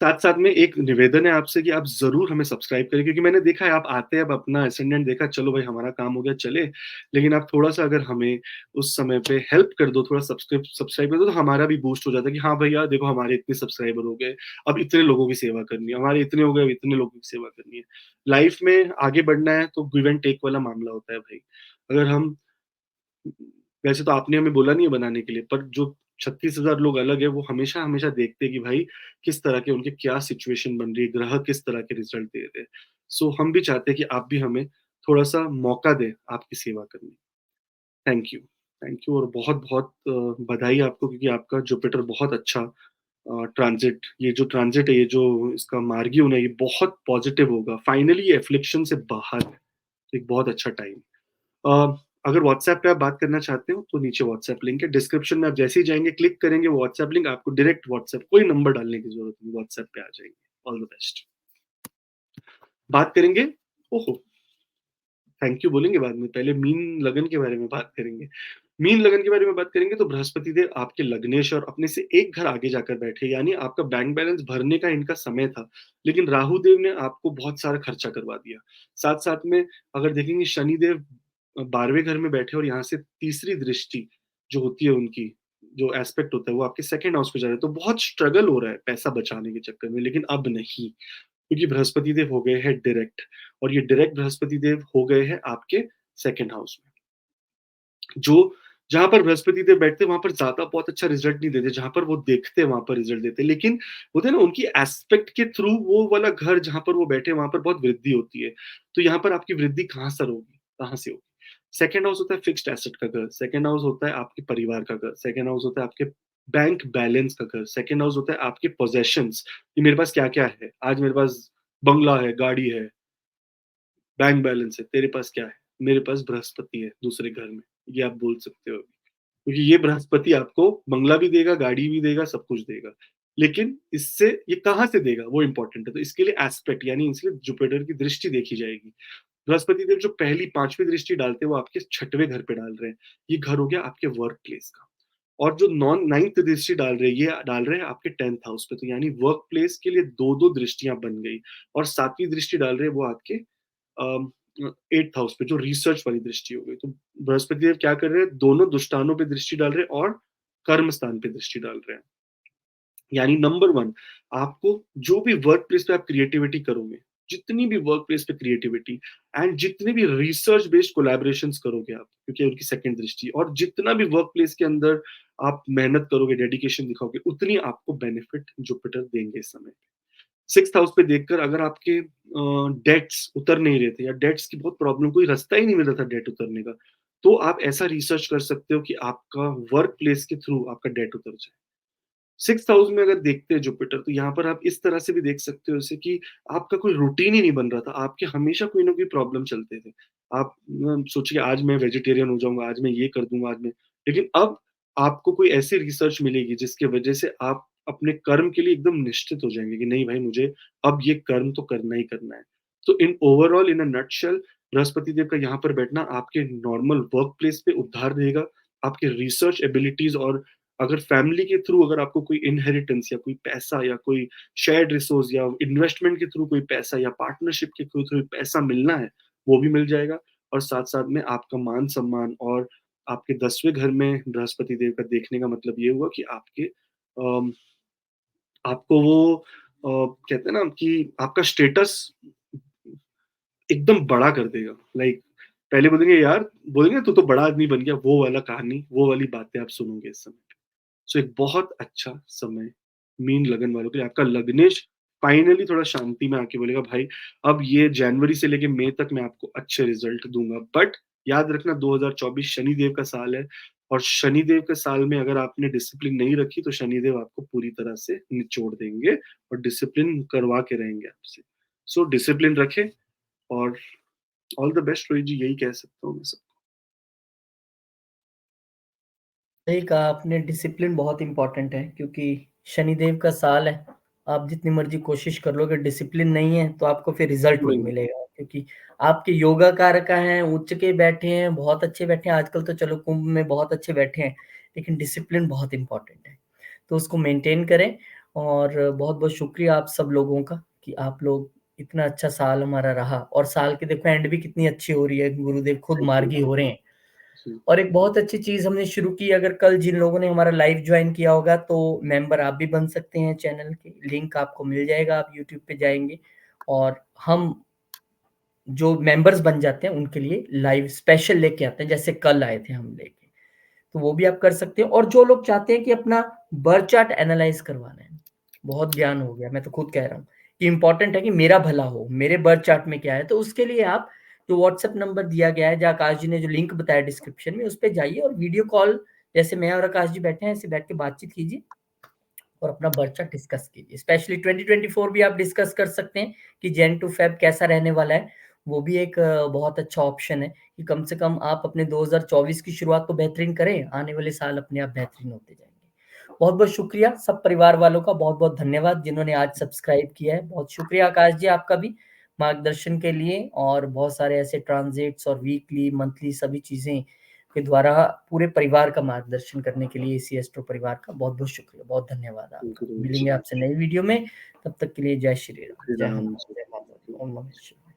साथ-साथ में एक निवेदन है आपसे कि आप ज़रूर हमें सब्सक्राइब करें, क्योंकि मैंने देखा है आप आते हैं, अब अपना असाइनमेंट देखा, चलो भाई हमारा काम हो गया, चले। लेकिन आप थोड़ा-सा अगर हमें उस समय पे हेल्प कर दो, थोड़ा सब्सक्राइब कर दो, तो हमारा भी बूस्ट हो जाता है कि हाँ भैया देखो हमारे इतने सब्सक्राइबर हो गए, अब इतने लोगों की सेवा करनी है, हमारे इतने हो गए, अब इतने लोगों की सेवा करनी है। लाइफ में आगे बढ़ना है तो गिव एंड टेक वाला मामला होता है भाई। अगर हम वैसे तो आपने हमें बोला नहीं है बनाने के लिए, पर जो 36,000 लोग अलग है, वो हमेशा-हमेशा देखते हैं कि भाई किस तरह के उनके क्या सिचुएशन बन रही है, ग्राहक किस तरह के रिजल्ट दे रहे हैं। सो हम भी चाहते हैं कि आप भी हमें थोड़ा-सा मौका दें आपकी सेवा करने। Thank you. थैंक यू और बहुत-बहुत बधाई आपको, क्योंकि आपका जुपिटर बहुत अच्छा ट्रांज़िट, ये जो ट्रांज़िट है, ये जो इसका मार्गियोन है, ये बहुत पॉज़िटिव होगा। फाइनली ये एफ्लिक्शन से बाहर है। एक बहुत अच्छा टाइम। अ, अगर व्हाट्सएप पे आप बात करना चाहते हो, तो नीचे व्हाट्सएप लिंक है। डिस्क्रिप्शन में आप जैसे ही जाएँगे, क्लिक करेंगे वो व्हाट्सएप लिंक, आपको डायरेक्ट व्हाट्सएप, कोई नंबर डालने की ज़रूरत नहीं, व्हाट्सएप पे आ जाएँगे। All the best. बात करेंगे ओहो! थैंक यू बोलेंगे बाद में, पहले मीन लगन के बारे में बात करेंगे। मीन लगन के बारे में बात करेंगे तो बृहस्पति देव आपके लग्नेश और अपने से एक घर आगे जाकर बैठे, यानी आपका बैंक बैलेंस भरने का इनका समय था, लेकिन राहु देव ने आपको बहुत सारा खर्चा करवा दिया। साथ-साथ में अगर देखेंगे शनि देव 12वें घर में बैठे और यहाँ से तीसरी दृष्टि जो होती है उनकी, जो एस्पेक्ट होता है वो आपके सेकंड हाउस पे जा रहा है, तो बहुत स्ट्रगल हो रहा है पैसा बचाने के चक्कर में, लेकिन अब नहीं, क्योंकि बृहस्पति देव हो गए हैं डायरेक्ट, और ये डायरेक्ट बृहस्पति देव हो गए हैं आपके सेकंड हाउस में। जो जहाँ पर बृहस्पति देव बैठते हैं वहाँ पर ज़्यादा बहुत अच्छा रिज़ल्ट नहीं देते, जहाँ पर वो देखते हैं वहाँ पर रिज़ल्ट देते हैं। लेकिन होता है ना उनकी एस्पेक्ट के थ्रू वो वाला घर जहाँ पर वो बैठे हैं वहाँ पर बहुत वृद्धि होती है। तो यहाँ पर आपकी वृद्धि कहाँ से होगी? कहाँ से होगी? सेकंड हाउस होता है फिक्स्ड एसेट का घर, सेकंड हाउस होता है आपके परिवार का घर, सेकंड हाउस होता है आपके बैंक बैलेंस का घर, सेकंड हाउस होता है आपके पोज़ेशंस कि मेरे पास क्या-क्या है? आज मेरे पास बंगला है, गाड़ी है, बैंक बैलेंस है, तेरे पास क्या है? मेरे पास बृहस्पति है दूसरे घर में, ये आप बोल सकते हो। क्योंकि ये बृहस्पति आपको बंगला भी देगा, गाड़ी भी देगा, सब कुछ देगा। लेकिन इससे ये कहाँ से देगा वो इम्पोर्टेंट है। तो इसके लिए एस्पेक्ट यानी इसलिए जुपिटर की दृष्टि देखी जाएगी। बृहस्पति देव जो पहली 5वीं दृष्टि डालते हैं वो आपके 6वें घर पे डाल रहे हैं। ये घर हो गया आपके वर्क प्लेस का। और जो नॉन 9th दृष्टि डाल रहे हैं, ये डाल रहे हैं आपके 10th हाउस पे। तो यानी वर्क प्लेस के लिए 2-2 दृष्टियाँ बन गई और 7वीं दृष्टि डाल रहे हैं वो आपके अम, 8th हाउस पे, जो रिसर्च वाली दृष्टि हो गई। तो बृहस्पति देव क्या कर रहे हैं? दोनों दुष्टानों पे दृष्टि डाल रहे हैं और कर्म स्थान पे दृष्टि डाल रहे हैं। यानी नंबर 1, आपको जो भी वर्क प्लेस पे आप क्रिएटिविटी करोगे, जितनी भी वर्क प्लेस पे क्रिएटिविटी एंड जितने भी रिसर्च बेस्ड कोलैबोरेशंस करोगे आप, क्योंकि उनकी सेकंड दृष्टि, और जितना भी वर्क प्लेस के अंदर आप मेहनत करोगे, डेडिकेशन दिखाओगे, उतनी आपको बेनिफिट जुपिटर देंगे इस समय। 6th हाउस पे देखकर अगर आपके डेट्स उतर नहीं रहे थे या डेट्स की बहुत प्रॉब्लम, कोई रास्ता ही नहीं मिल रहा था डेट उतरने का, तो आप ऐसा रिसर्च कर सकते हो कि आपका वर्क प्लेस के थ्रू आपका डेट उतर जाए। 6th हाउस में अगर देखते हैं जुपिटर, तो यहाँ पर आप इस तरह से भी देख सकते हो जैसे कि आपका कोई रूटीन ही नहीं बन रहा था, आपके हमेशा कोई ना कोई प्रॉब्लम चलते थे। आप सोचिए आज मैं वेजिटेरियन हो जाऊँगा, आज मैं ये कर दूँगा, आज मैं, लेकिन अब आपको कोई ऐसी रिसर्च मिलेगी जिसकी वजह से आप अपने कर्म के लिए एकदम निश्चित हो जाएँगे कि नहीं भाई मुझे अब ये कर्म तो करना ही करना है। तो in overall in a nutshell Brihaspati Dev का यहाँ पर बैठना आपके नॉर्मल वर्क प्लेस पे उद्धार देगा, आपके रिसर्च एबिलिटीज़, और अगर फैमिली के थ्रू अगर आपको कोई इनहेरिटेंस या कोई पैसा या कोई शेयर्ड रिसोर्स या इन्वेस्टमेंट के थ्रू कोई पैसा या पार्टनरशिप के थ्रू पैसा मिलना है, वो भी मिल जाएगा। और साथ-साथ में आपका मान-सम्मान और आपके 10वें घर में बृहस्पति देव का देखने का मतलब ये हुआ कि आपके आपको वो कहते हैं ना कि आपका स्टेटस एकदम बड़ा कर देगा। लाइक पहले बोलेंगे यार, बोलेंगे तू तो बड़ा आदमी बन गया, वो वाला कहानी, वो वाली बातें आप सुनोगे इस समय। सो एक बहुत अच्छा समय मीन लगन वालों के लिए। आपका लग्नेश फाइनली थोड़ा शांति में आके बोलेगा भाई अब ये जनवरी से लेके मई तक मैं आपको अच्छे रिजल्ट दूंगा, बट याद रखना 2024 शनिदेव का साल है, और शनिदेव के साल में अगर आपने डिसिप्लिन नहीं रखी तो शनिदेव आपको पूरी तरह से निचोड़ देंगे और डिसिप्लिन करवा के रहेंगे आपसे। सो डिसिप्लिन रखें, और ऑल द बेस्ट रोहित जी, यही कह सकता हूँ मैं सब। सही कहा आपने, डिसिप्लिन बहुत इम्पोर्टेंट है क्योंकि शनिदेव का साल है। आप जितनी मर्जी कोशिश कर लो, अगर डिसिप्लिन नहीं है तो आपको फिर रिजल्ट नहीं नहीं, मिलेगा, क्योंकि आपके योगा कारक हैं, उच्च के बैठे हैं, बहुत अच्छे बैठे हैं, आजकल तो चलो कुंभ में बहुत अच्छे बैठे हैं, लेकिन डिसिप्लिन बहुत इम्पोर्टेंट है, तो उसको मेंटेन करें। और बहुत-बहुत शुक्रिया आप सब लोगों का कि आप लोग इतना अच्छा साल हमारा रहा और साल के देखो एंड भी कितनी अच्छी हो रही है, गुरुदेव खुद थैंक यू। मार्गी हो रहे हैं। जी, और एक बहुत अच्छी चीज़ हमने शुरू की, अगर कल जिन लोगों ने हमारा लाइव जॉइन किया होगा तो मेंबर आप भी बन सकते हैं चैनल के, लिंक आपको मिल जाएगा, आप यूट्यूब पे जाएँगे और हम जो मेंबर्स बन जाते हैं उनके लिए लाइव स्पेशल लेके आते हैं, जैसे कल आए थे हम लेके। तो वो भी आप कर सकते हैं और जो लोग चाहते हैं कि अपना बर्थ चार्ट एनालाइज़ करवाना है, बहुत ज्ञान हो गया, मैं तो खुद कह रहा हूँ कि इम्पोर्टेंट है कि मेरा भला हो, मेरे बर्थ चार्ट में क्या है, तो उसके लिए आप जो व्हाट्सएप नंबर दिया गया है, जो आकाश जी ने जो लिंक बताया डिस्क्रिप्शन में, उस पे जाइए और वीडियो कॉल जैसे मैं और आकाश जी बैठे हैं, ऐसे बैठ के बातचीत कीजिए और अपना बर्थ चार्ट डिस्कस कीजिए। स्पेशली 2024 भी आप डिस्कस कर सकते हैं कि जैन टू फेब कैसा रहने वाला है। वो भी एक बहुत अच्छा ऑप्शन है कि कम से कम आप अपने 2024 की शुरुआत तो बेहतरीन करें, आने वाले साल अपने आप बेहतरीन होते जाएँगे। बहुत-बहुत शुक्रिया सब परिवार वालों का, बहुत-बहुत धन्यवाद जिन्होंने आज सब्सक्राइब किया है। बहुत शुक्रिया आकाश जी आपका भी मार्गदर्शन के लिए और बहुत सारे ऐसे ट्रांज़िट्स और वीकली, मंथली सभी चीज़ें के द्वारा पूरे परिवार का मार्गदर्शन करने के लिए एसी एस्ट्रो परिवार का बहुत-बहुत शुक्रिया, बहुत धन्यवाद थैंक यू आपका। Very much. मिलेंगे आपसे नई वीडियो में, तब तक के लिए जय श्री राम, श्री जय राम। हनुमान, जय माता दी, ओम नमः शिवाय।